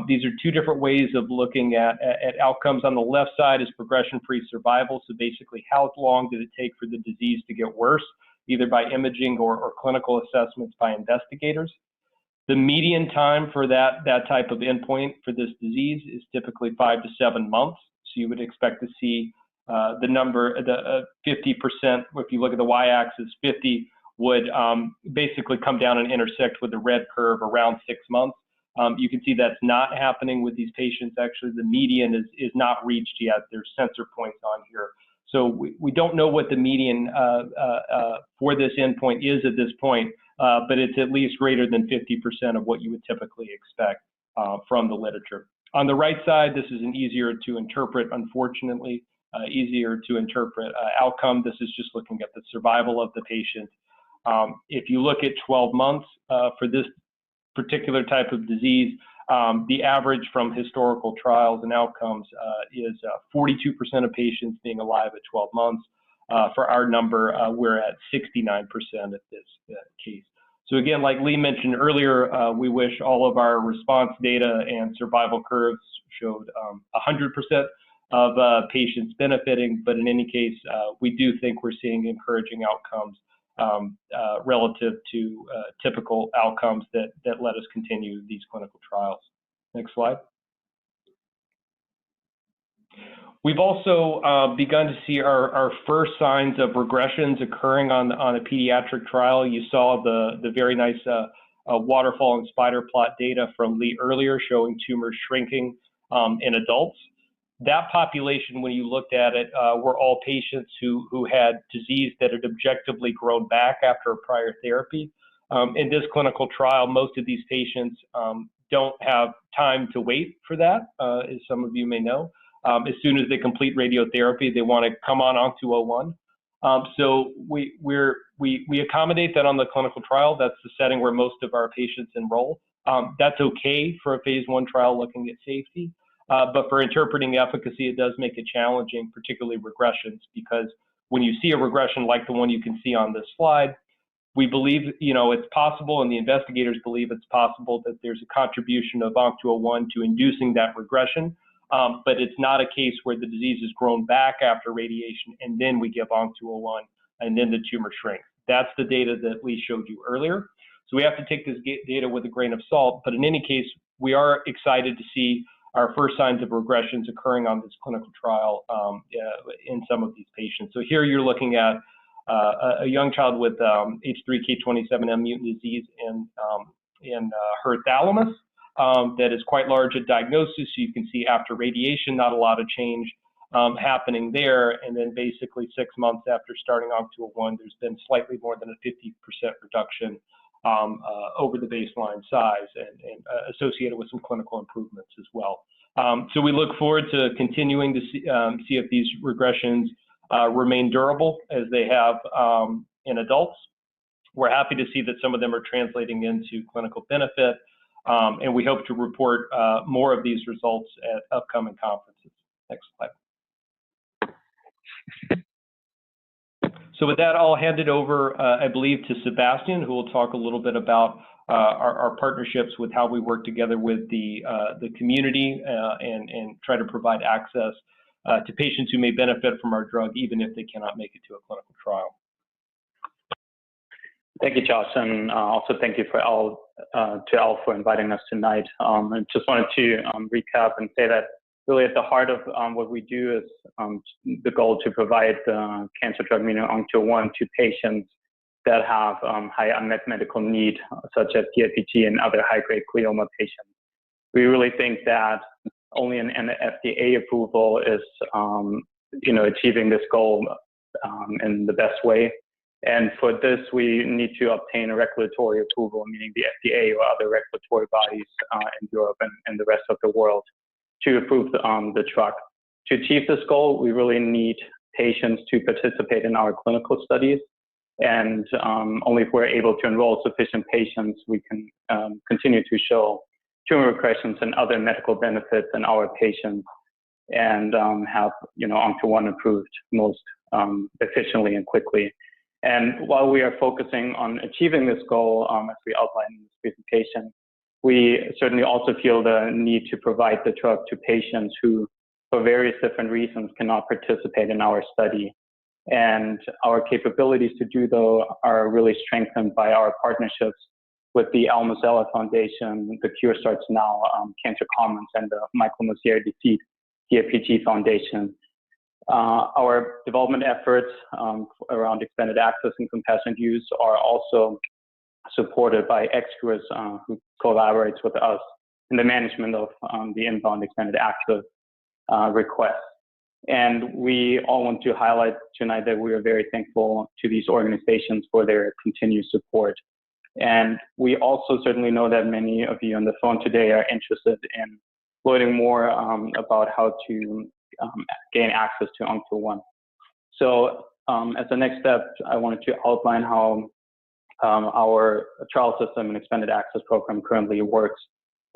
these are two different ways of looking at outcomes. On the left side is progression-free survival. So basically, how long did it take for the disease to get worse, either by imaging or clinical assessments by investigators? The median time for that type of endpoint for this disease is typically 5 to 7 months. So you would expect to see the number, the 50%, if you look at the y-axis, 50 would basically come down and intersect with the red curve around 6 months. You can see that's not happening with these patients. Actually, the median is not reached yet. There's sensor points on here. So we don't know what the median for this endpoint is at this point, but it's at least greater than 50% of what you would typically expect from the literature. On the right side, this is an easier to interpret, unfortunately, easier to interpret outcome. This is just looking at the survival of the patient. If you look at 12 months for this particular type of disease, the average from historical trials and outcomes is 42% of patients being alive at 12 months. For our number, we're at 69% at this case. So again, like Lee mentioned earlier, we wish all of our response data and survival curves showed 100% of patients benefiting, but in any case, we do think we're seeing encouraging outcomes relative to typical outcomes that let us continue these clinical trials. Next slide. We've also begun to see our first signs of regressions occurring on a pediatric trial. You saw the very nice waterfall and spider plot data from Lee earlier showing tumors shrinking in adults. That population, when you looked at it, were all patients who had disease that had objectively grown back after a prior therapy. In this clinical trial, most of these patients don't have time to wait for that, as some of you may know. As soon as they complete radiotherapy, they want to come on Onc201. So we accommodate that on the clinical trial. That's the setting where most of our patients enroll. That's okay for a phase 1 trial looking at safety. But for interpreting efficacy, it does make it challenging, particularly regressions, because when you see a regression like the one you can see on this slide, we believe, it's possible, and the investigators believe it's possible that there's a contribution of Onc201 to inducing that regression. But it's not a case where the disease has grown back after radiation and then we give Onc201 and then the tumor shrinks. That's the data that Lee showed you earlier. So we have to take this data with a grain of salt. But in any case, we are excited to see our first signs of regressions occurring on this clinical trial in some of these patients. So here you're looking at a young child with H3K27M mutant disease in her thalamus. That is quite large at diagnosis. So you can see after radiation, not a lot of change happening there. And then basically 6 months after starting Onc201, there's been slightly more than a 50% reduction over the baseline size and associated with some clinical improvements as well. So we look forward to continuing to see if these regressions remain durable as they have in adults. We're happy to see that some of them are translating into clinical benefit. And we hope to report more of these results at upcoming conferences. Next slide. So with that, I'll hand it over, I believe, to Sebastian, who will talk a little bit about our partnerships with how we work together with the community and try to provide access to patients who may benefit from our drug, even if they cannot make it to a clinical trial. Thank you, Josh, and also thank you to Al for inviting us tonight. I just wanted to recap and say that really at the heart of what we do is the goal to provide cancer drug meaning Onc201 to patients that have high unmet medical need, such as DIPG and other high-grade glioma patients. We really think that only an FDA approval is, achieving this goal in the best way. And for this, we need to obtain a regulatory approval, meaning the FDA or other regulatory bodies in Europe and the rest of the world to approve the drug. To achieve this goal, we really need patients to participate in our clinical studies. And only if we're able to enroll sufficient patients, we can continue to show tumor regressions and other medical benefits in our patients and have Onc201 approved most efficiently and quickly. And while we are focusing on achieving this goal, as we outlined in this presentation, we certainly also feel the need to provide the drug to patients who, for various different reasons, cannot participate in our study. And our capabilities to do so are really strengthened by our partnerships with the Musella Foundation, the Cure Starts Now, Cancer Commons, and the Michael Mosier Defeat DIPG Foundation. Our development efforts around expanded access and compassionate use are also supported by experts who collaborates with us in the management of the inbound expanded access requests. And we all want to highlight tonight that we are very thankful to these organizations for their continued support. And we also certainly know that many of you on the phone today are interested in learning more about how to gain access to Onc201. So as the next step, I wanted to outline how our trial system and expanded access program currently works.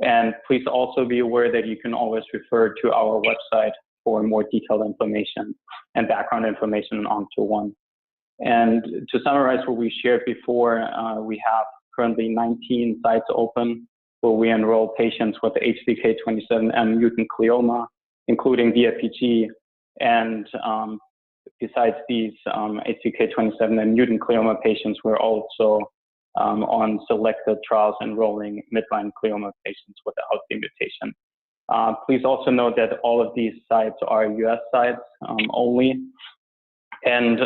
And please also be aware that you can always refer to our website for more detailed information and background information on Onc201. And to summarize what we shared before, we have currently 19 sites open where we enroll patients with HPK27M mutant glioma, including DIPG. And besides these HPK27M mutant glioma patients, we're also on selected trials enrolling midline glioma patients without the mutation. Please also note that all of these sites are US sites only. And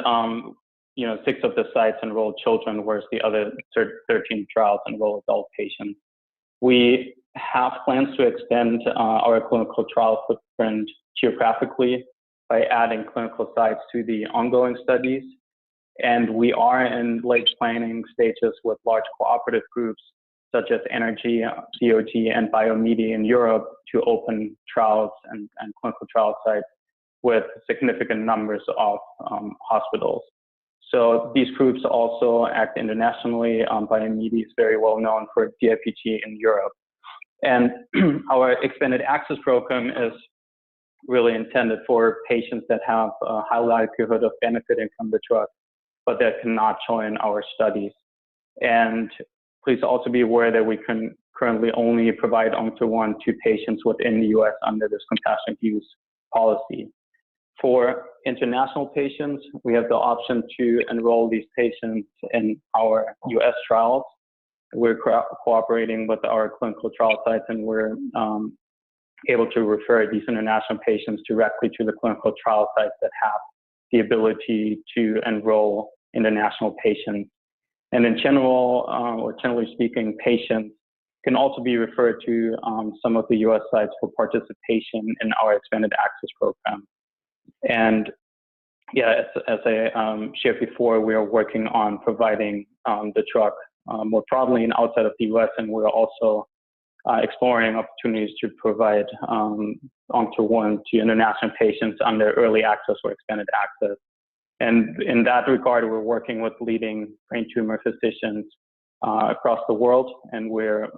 6 of the sites enroll children, whereas the other 13 trials enroll adult patients. We have plans to extend our clinical trial footprint geographically by adding clinical sites to the ongoing studies. And we are in late planning stages with large cooperative groups such as Energy, DOG, and Biomedia in Europe to open trials and clinical trial sites with significant numbers of hospitals. So these groups also act internationally. Biomedia is very well known for DIPG in Europe. And our expanded access program is really intended for patients that have a high likelihood of benefiting from the drug, but that cannot join our studies. And please also be aware that we can currently only provide Onc201 to patients within the US under this compassionate use policy. For international patients, we have the option to enroll these patients in our US trials. We're cooperating with our clinical trial sites, and we're able to refer these international patients directly to the clinical trial sites that have the ability to enroll international patients. And in general, or generally speaking, patients can also be referred to some of the US sites for participation in our expanded access program. And yeah, as I shared before, we are working on providing the drug more broadly and outside of the US, and we're also exploring opportunities to provide Onc201 to international patients under early access or expanded access. And in that regard, we're working with leading brain tumor physicians across the world, and we're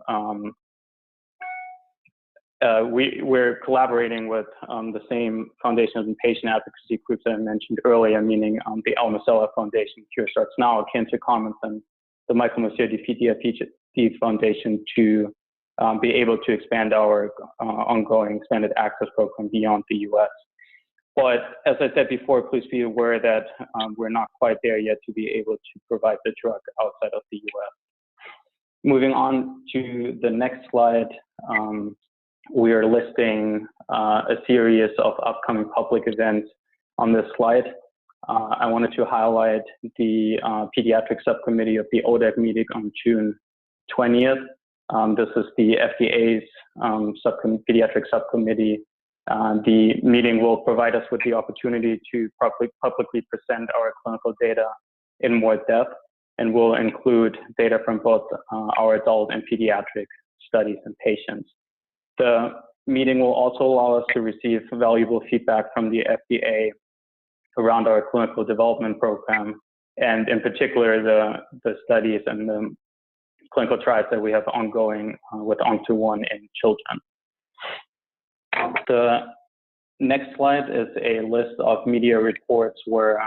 collaborating with the same foundations and patient advocacy groups that I mentioned earlier, meaning the Musella Foundation, Cure Starts Now, Cancer Commons, and the Michael Mosier Defeat DIPG Foundation to be able to expand our ongoing expanded access program beyond the US. But as I said before, please be aware that we're not quite there yet to be able to provide the drug outside of the US. Moving on to the next slide, we are listing a series of upcoming public events on this slide. I wanted to highlight the Pediatric Subcommittee of the ODAC meeting on June 20th. This is the FDA's Pediatric Subcommittee. The meeting will provide us with the opportunity to publicly present our clinical data in more depth, and will include data from both our adult and pediatric studies and patients. The meeting will also allow us to receive valuable feedback from the FDA around our clinical development program, and in particular the studies and the clinical trials that we have ongoing with Onc201 in children. The next slide is a list of media reports where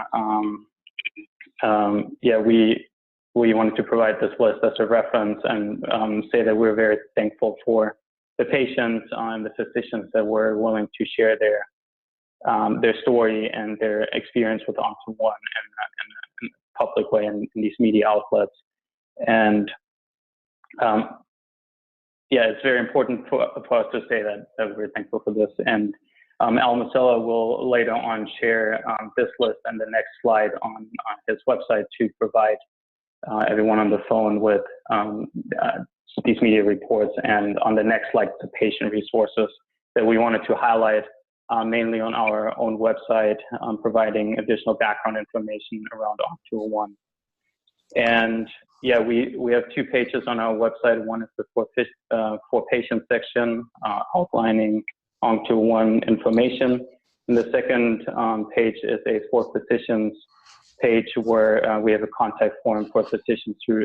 we wanted to provide this list as a reference and say that we're very thankful for the patients and the physicians that were willing to share their story and their experience with Onc201 in a public way in these media outlets. And it's very important for us to say that we're thankful for this. And Al Musella will later on share this list and the next slide on his website to provide everyone on the phone with these media reports, and on the next slide, the patient resources that we wanted to highlight mainly on our own website, providing additional background information around Onc201. And we have 2 pages on our website. One is the for patient section outlining Onc201 information. And the second page is a for physicians page where we have a contact form for physicians to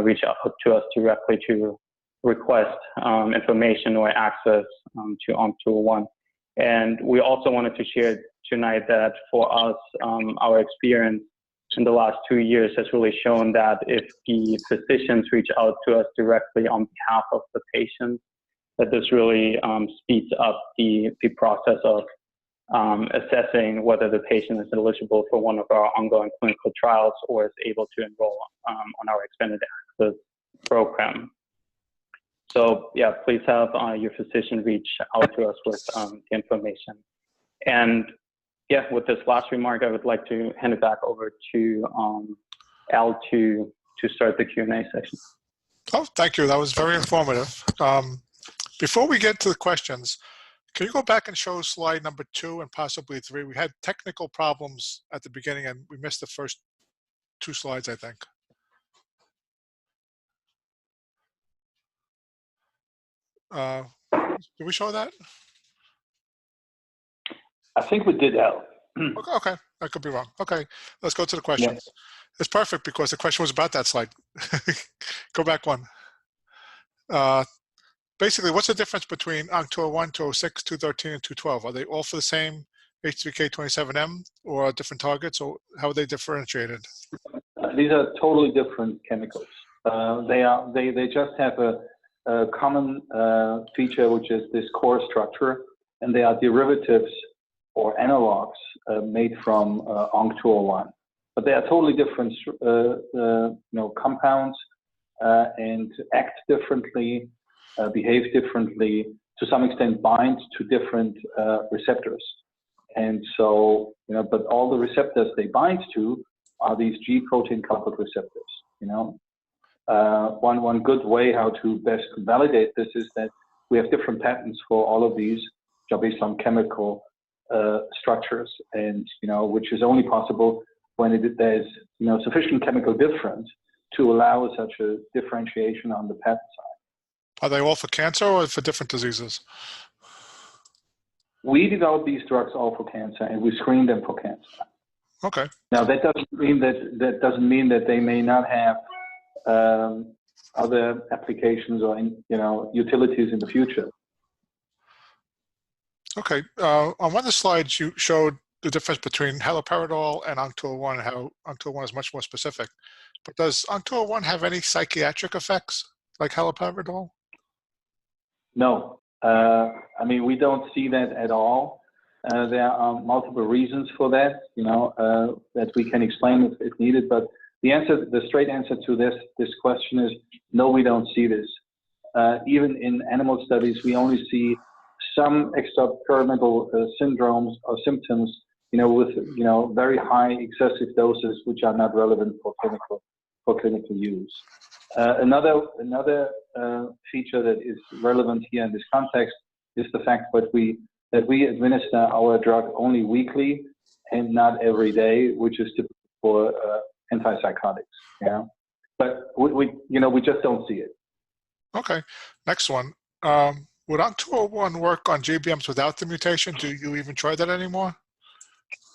reach out to us directly to request information or access to Onc201. And we also wanted to share tonight that for us, our experience in the last 2 years has really shown that if the physicians reach out to us directly on behalf of the patient, that this really speeds up the process of assessing whether the patient is eligible for one of our ongoing clinical trials or is able to enroll on our expanded access program. So please have your physician reach out to us with the information. And with this last remark, I would like to hand it back over to Al to start the Q&A section. Oh, thank you. That was very informative. Before we get to the questions, can you go back and show slide number 2 and possibly 3? We had technical problems at the beginning and we missed the first 2 slides, I think. Did we show that? I think we did, Al. Okay, I could be wrong. Okay, let's go to the questions. Yeah. It's perfect because the question was about that slide. Go back one. Basically, what's the difference between Onc201, 206, 213, and 212? Are they all for the same H3K27M or different targets, or how are they differentiated? These are totally different chemicals. They just have a common feature, which is this core structure, and they are derivatives or analogs made from Onc201. But they are totally different compounds and act differently, behave differently, to some extent bind to different receptors. And so, but all the receptors they bind to are these G protein coupled receptors, One good way how to best validate this is that we have different patents for all of these, which are based on chemical structures, and which is only possible when there's sufficient chemical difference to allow such a differentiation on the patent side. Are they all for cancer or for different diseases? We develop these drugs all for cancer, and we screen them for cancer. Okay. Now that doesn't mean that they may not have other applications or utilities in the future. Okay. On one of the slides, you showed the difference between haloperidol and Onc201, and how Onc201 is much more specific. But does Onc201 have any psychiatric effects like haloperidol? No. I mean, we don't see that at all. There are multiple reasons for that, that we can explain if needed. But the straight answer to this question is no, we don't see this. Even in animal studies, we only see some extrapyramidal syndromes or symptoms, with very high excessive doses, which are not relevant for clinical use. Another feature that is relevant here in this context is the fact that we administer our drug only weekly and not every day, which is typical for antipsychotics. Yeah, but we just don't see it. Okay, next one. Would Onc201 work on GBMs without the mutation? Do you even try that anymore?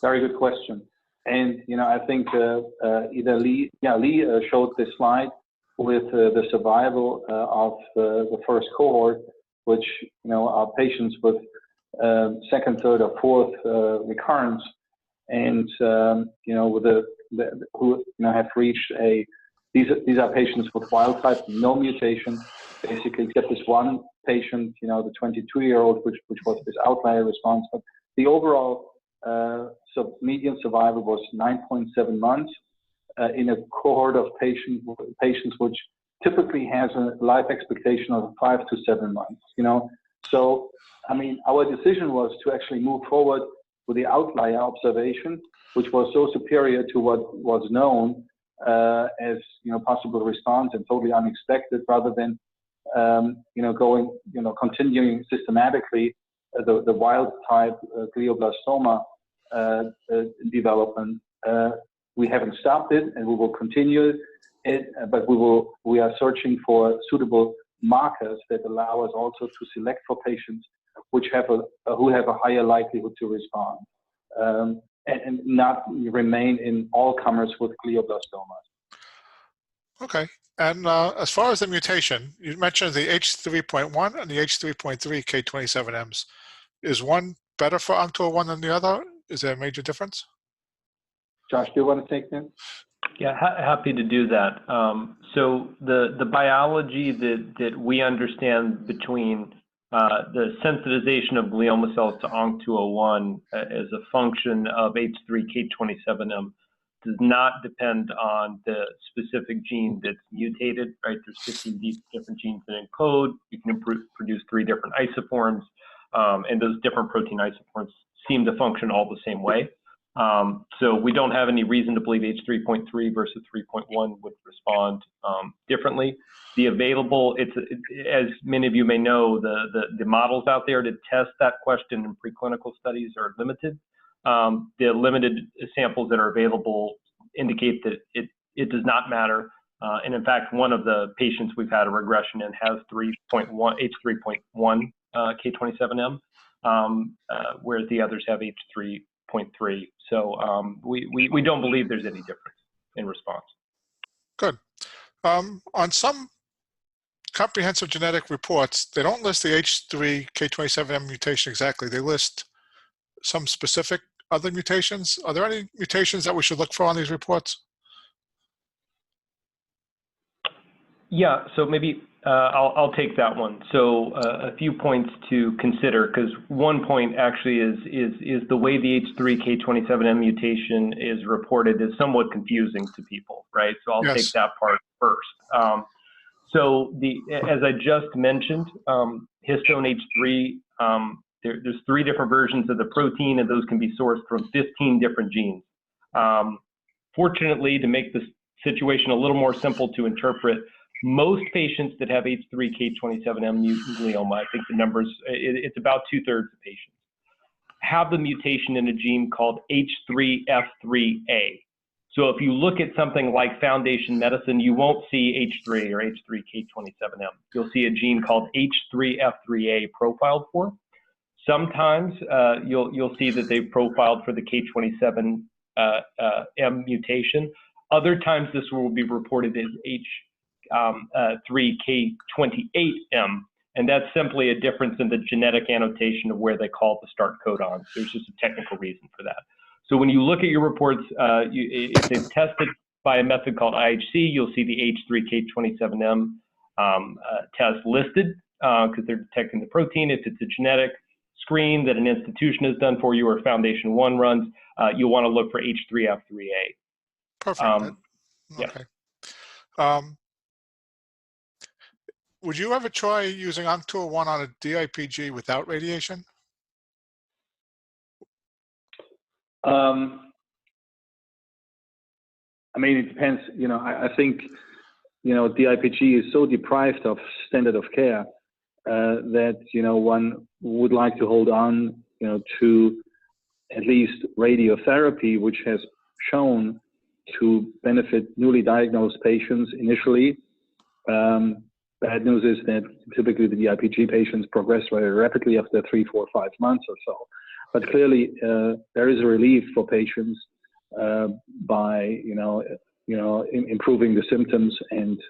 Very good question. And I think either Lee showed this slide with the survival of the first cohort, which are patients with second, third, or fourth recurrence, and with who have reached these are patients with wild type, no mutation, basically except this one patient, the 22-year-old, which was this outlier response. But the overall median survival was 9.7 months in a cohort of patients which typically has a life expectation of 5 to 7 months. So I mean, our decision was to actually move forward with the outlier observation, which was so superior to what was known as possible response and totally unexpected, rather than continuing systematically the wild type glioblastoma development. We haven't stopped it, and we will continue it, but we are searching for suitable markers that allow us also to select for patients who have a higher likelihood to respond, and not remain in all comers with glioblastomas. Okay. And as far as the mutation, you mentioned the H3.1 and the H3.3 K27Ms. Is one better for Onc201 than the other? Is there a major difference? Josh, do you want to take that? Yeah, happy to do that. So the biology that we understand between the sensitization of glioma cells to Onc201 as a function of H3K27M does not depend on the specific gene that's mutated, right? There's 15 different genes that encode. You can produce 3 different isoforms, and those different protein isoforms seem to function all the same way. So we don't have any reason to believe H3.3 versus 3.1 would respond differently. The available, as many of you may know, the models out there to test that question in preclinical studies are limited. The limited samples that are available indicate that it does not matter. And in fact, one of the patients we've had a regression in has H3.1 K27M, whereas the others have H3.3. So we don't believe there's any difference in response. Good. On some comprehensive genetic reports, they don't list the H3 K27M mutation exactly. They list some specific other mutations. Are there any mutations that we should look for on these reports? Yeah, so maybe I'll take that one. So a few points to consider, because one point actually is the way the H3K27M mutation is reported is somewhat confusing to people, right? So I'll take that part first. So as I just mentioned, histone H3, there's 3 different versions of the protein, and those can be sourced from 15 different genes. Fortunately, to make the situation a little more simple to interpret, most patients that have H3K27M mutant glioma, I think the numbers, it's about 2/3 of patients, have the mutation in a gene called H3F3A. So if you look at something like Foundation Medicine, you won't see H3 or H3K27M. You'll see a gene called H3F3A profiled for. Sometimes you'll see that they've profiled for the K27M mutation. Other times this will be reported as H3K28M, and that's simply a difference in the genetic annotation of where they call the start codon. There's just a technical reason for that. So when you look at your reports, if they've tested by a method called IHC, you'll see the H3K27M test listed because they're detecting the protein. If it's a genetic screen that an institution has done for you or Foundation One runs, you'll want to look for H3F3A. Perfect. Yeah. Okay. Would you ever try using Onc201 on a DIPG without radiation? I mean, it depends. I think, DIPG is so deprived of standard of care that, one would like to hold on, to at least radiotherapy, which has shown to benefit newly diagnosed patients initially. Bad news is that typically the DIPG patients progress very rapidly after 3, 4, 5 months or so. But clearly, there is a relief for patients by improving the symptoms and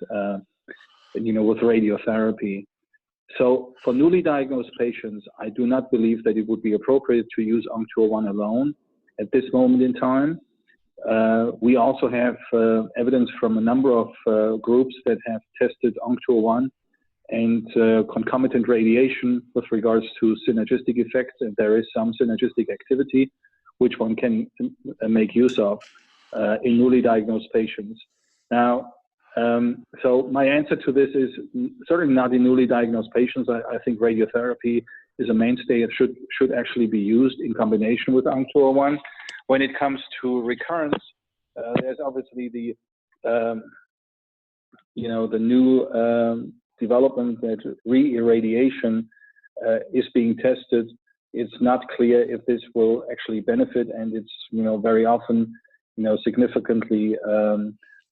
with radiotherapy. So for newly diagnosed patients, I do not believe that it would be appropriate to use Onc201 alone at this moment in time. We also have evidence from a number of groups that have tested Onc201 and concomitant radiation with regards to synergistic effects, and there is some synergistic activity which one can make use of in newly diagnosed patients. Now, so my answer to this is certainly not in newly diagnosed patients. I think radiotherapy is a mainstay. It should actually be used in combination with Onc201. When it comes to recurrence, there's obviously the new development that re-irradiation is being tested. It's not clear if this will actually benefit, and it's very often significantly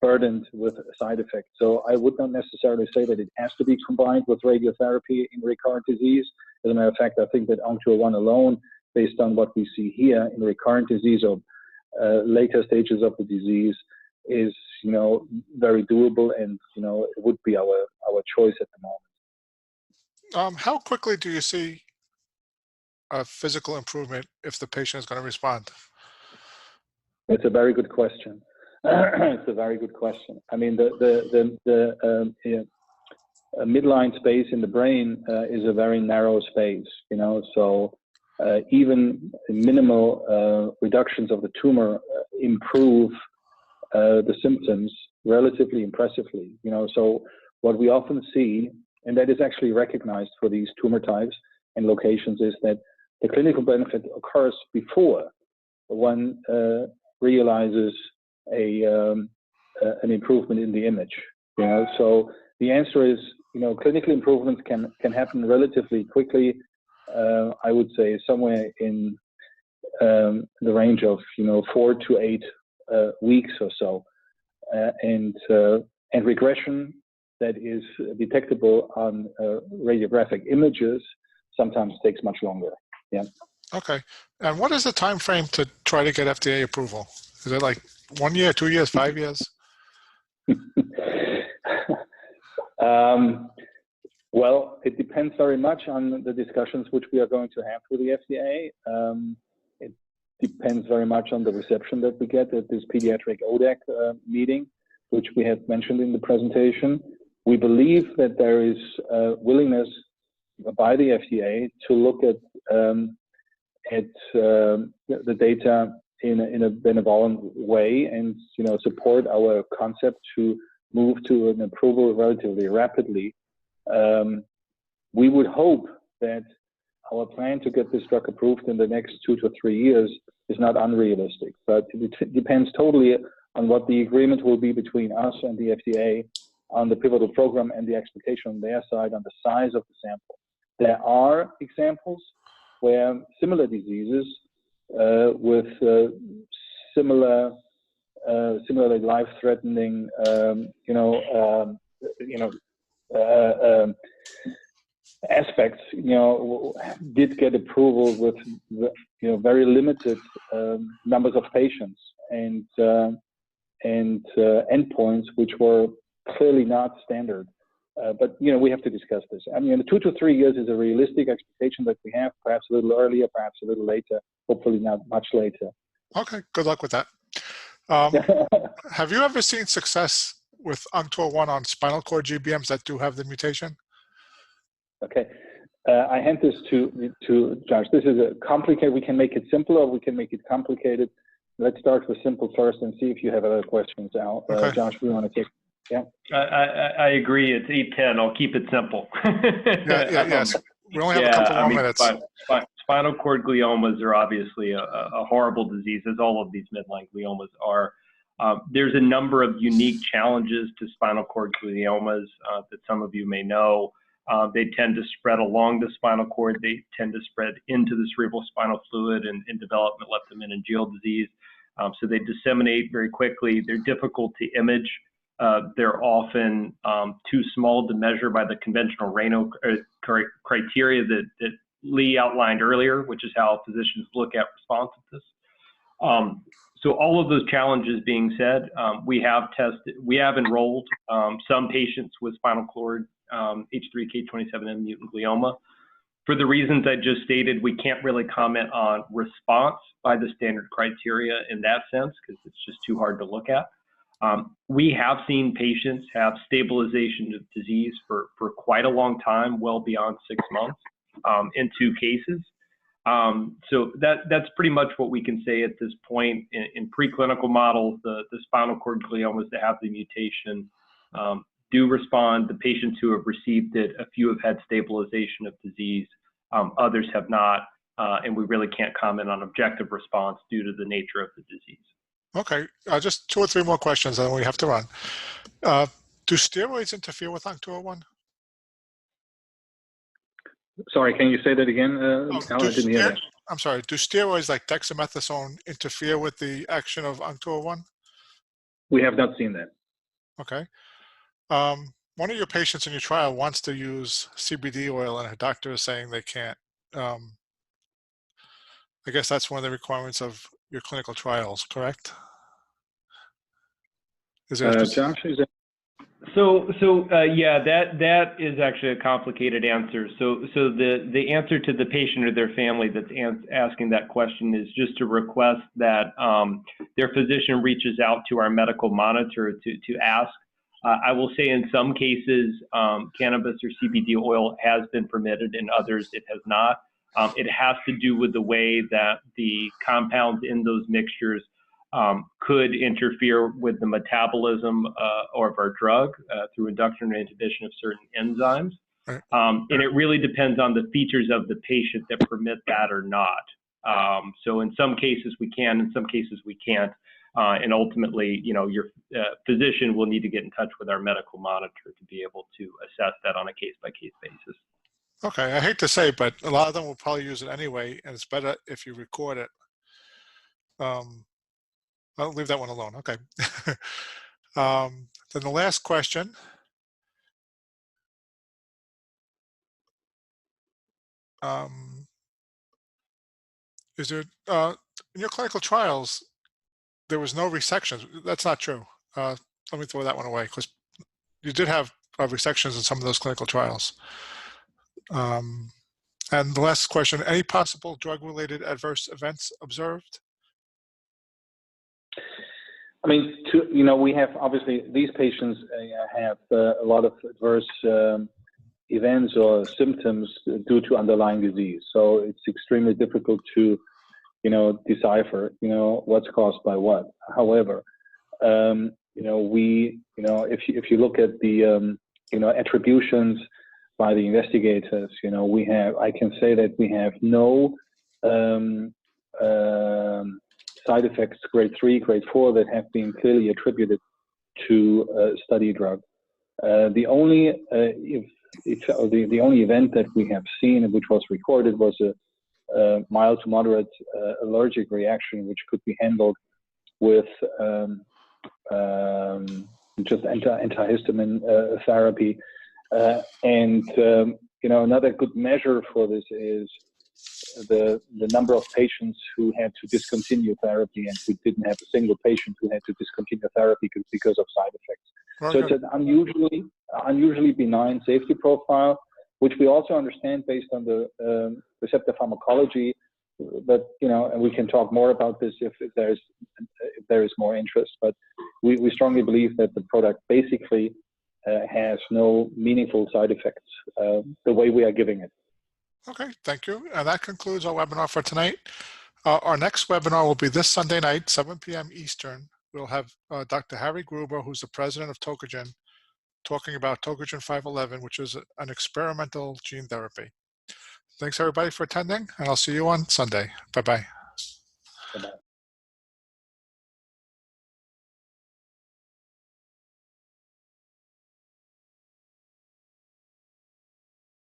burdened with side effects. So I would not necessarily say that it has to be combined with radiotherapy in recurrent disease. As a matter of fact, I think that Onc201 alone, based on what we see here in recurrent disease or later stages of the disease, is very doable, and it would be our choice at the moment. How quickly do you see a physical improvement if the patient is going to respond? It's a very good question. It's a very good question. I mean, the midline space in the brain is a very narrow space, so even minimal reductions of the tumor improve the symptoms relatively impressively. So what we often see, and that is actually recognized for these tumor types and locations, is that the clinical benefit occurs before one realizes an improvement in the image. So the answer is, clinical improvements can happen relatively quickly. I would say somewhere in the range of 4 to 8 weeks or so, and regression that is detectable on radiographic images sometimes takes much longer. Yeah. Okay. And what is the time frame to try to get FDA approval? Is it like 1 year, 2 years, 5 years? Well, it depends very much on the discussions which we are going to have with the FDA. It depends very much on the reception that we get at this pediatric ODAC meeting, which we have mentioned in the presentation. We believe that there is willingness by the FDA to look at the data in a benevolent way, and support our concept to move to an approval relatively rapidly. We would hope that our plan to get this drug approved in the next 2 to 3 years is not unrealistic, but it depends totally on what the agreement will be between us and the FDA on the pivotal program and the expectation on their side on the size of the sample. There are examples where similar diseases with similarly life-threatening, aspects, did get approval with very limited numbers of patients and endpoints which were clearly not standard. But we have to discuss this. I mean, 2 to 3 years is a realistic expectation that we have, perhaps a little earlier, perhaps a little later, hopefully not much later. Okay, good luck with that. Have you ever seen success with Onc201 on spinal cord GBMs that do have the mutation? Okay. I hand this to Josh. This is a complicated. We can make it simple or we can make it complicated. Let's start with simple first and see if you have other questions, Al. Okay. Josh, we want to take. Yeah. I agree. It's 8:10. I'll keep it simple. Yes. We only have a couple more minutes. Spinal cord gliomas are obviously a horrible disease, as all of these midline gliomas are. There's a number of unique challenges to spinal cord gliomas that some of you may know. They tend to spread along the spinal cord. They tend to spread into the cerebral spinal fluid and in development leptomeningeal disease. So they disseminate very quickly. They're difficult to image. They're often too small to measure by the conventional RANO criteria that Lee outlined earlier, which is how physicians look at responsiveness. So all of those challenges being said, we have enrolled some patients with spinal cord H3K27M mutant glioma. For the reasons I just stated, we can't really comment on response by the standard criteria in that sense, because it's just too hard to look at. We have seen patients have stabilization of disease for quite a long time, well beyond 6 months in 2 cases. So that's pretty much what we can say at this point. In preclinical models, the spinal cord gliomas that have the mutation do respond. The patients who have received it, a few have had stabilization of disease, others have not, and we really can't comment on objective response due to the nature of the disease. Okay, just 2 or 3 more questions, and then we have to run. Do steroids interfere with Onc201? Sorry, can you say that again, Al? I didn't hear that. I'm sorry. Do steroids like dexamethasone interfere with the action of Onc201? We have not seen that. Okay. One of your patients in your trial wants to use CBD oil, and her doctor is saying they can't. I guess that's one of the requirements of your clinical trials, correct? Is there Josh, is that? Yeah, that is actually a complicated answer. So the answer to the patient or their family that's asking that question is just to request that their physician reaches out to our medical monitor to ask. I will say in some cases, cannabis or CBD oil has been permitted, in others it has not. It has to do with the way that the compounds in those mixtures could interfere with the metabolism of our drug through induction or inhibition of certain enzymes. Right. And it really depends on the features of the patient that permit that or not. So in some cases we can, in some cases we can't. And ultimately, your physician will need to get in touch with our medical monitor to be able to assess that on a case-by-case basis. Okay, I hate to say, but a lot of them will probably use it anyway, and it's better if you record it. I'll leave that one alone. Okay. Then the last question. Is there, in your clinical trials, there was no resections? That's not true. Let me throw that one away, because you did have resections in some of those clinical trials. And the last question, any possible drug-related adverse events observed? I mean, we have obviously these patients have a lot of adverse events or symptoms due to underlying disease. So it's extremely difficult to, decipher, what's caused by what. However, if you look at the, attributions by the investigators, I can say that we have no side effects, grade 3, grade 4, that have been clearly attributed to a study drug. The only the only event that we have seen, which was recorded, was a mild to moderate allergic reaction, which could be handled with just antihistamine therapy. Another good measure for this is the number of patients who had to discontinue therapy, and we didn't have a single patient who had to discontinue therapy because of side effects. Very so good. It's an unusually benign safety profile, which we also understand based on the receptor pharmacology. But and we can talk more about this if there is more interest. But we strongly believe that the product basically has no meaningful side effects the way we are giving it. Okay, thank you. And that concludes our webinar for tonight. Our next webinar will be this Sunday night, 7 p.m. Eastern. We'll have Dr. Harry Gruber, who's the president of Tokagen, talking about Tokagen 511, which is an experimental gene therapy. Thanks everybody for attending, and I'll see you on Sunday. Bye-bye.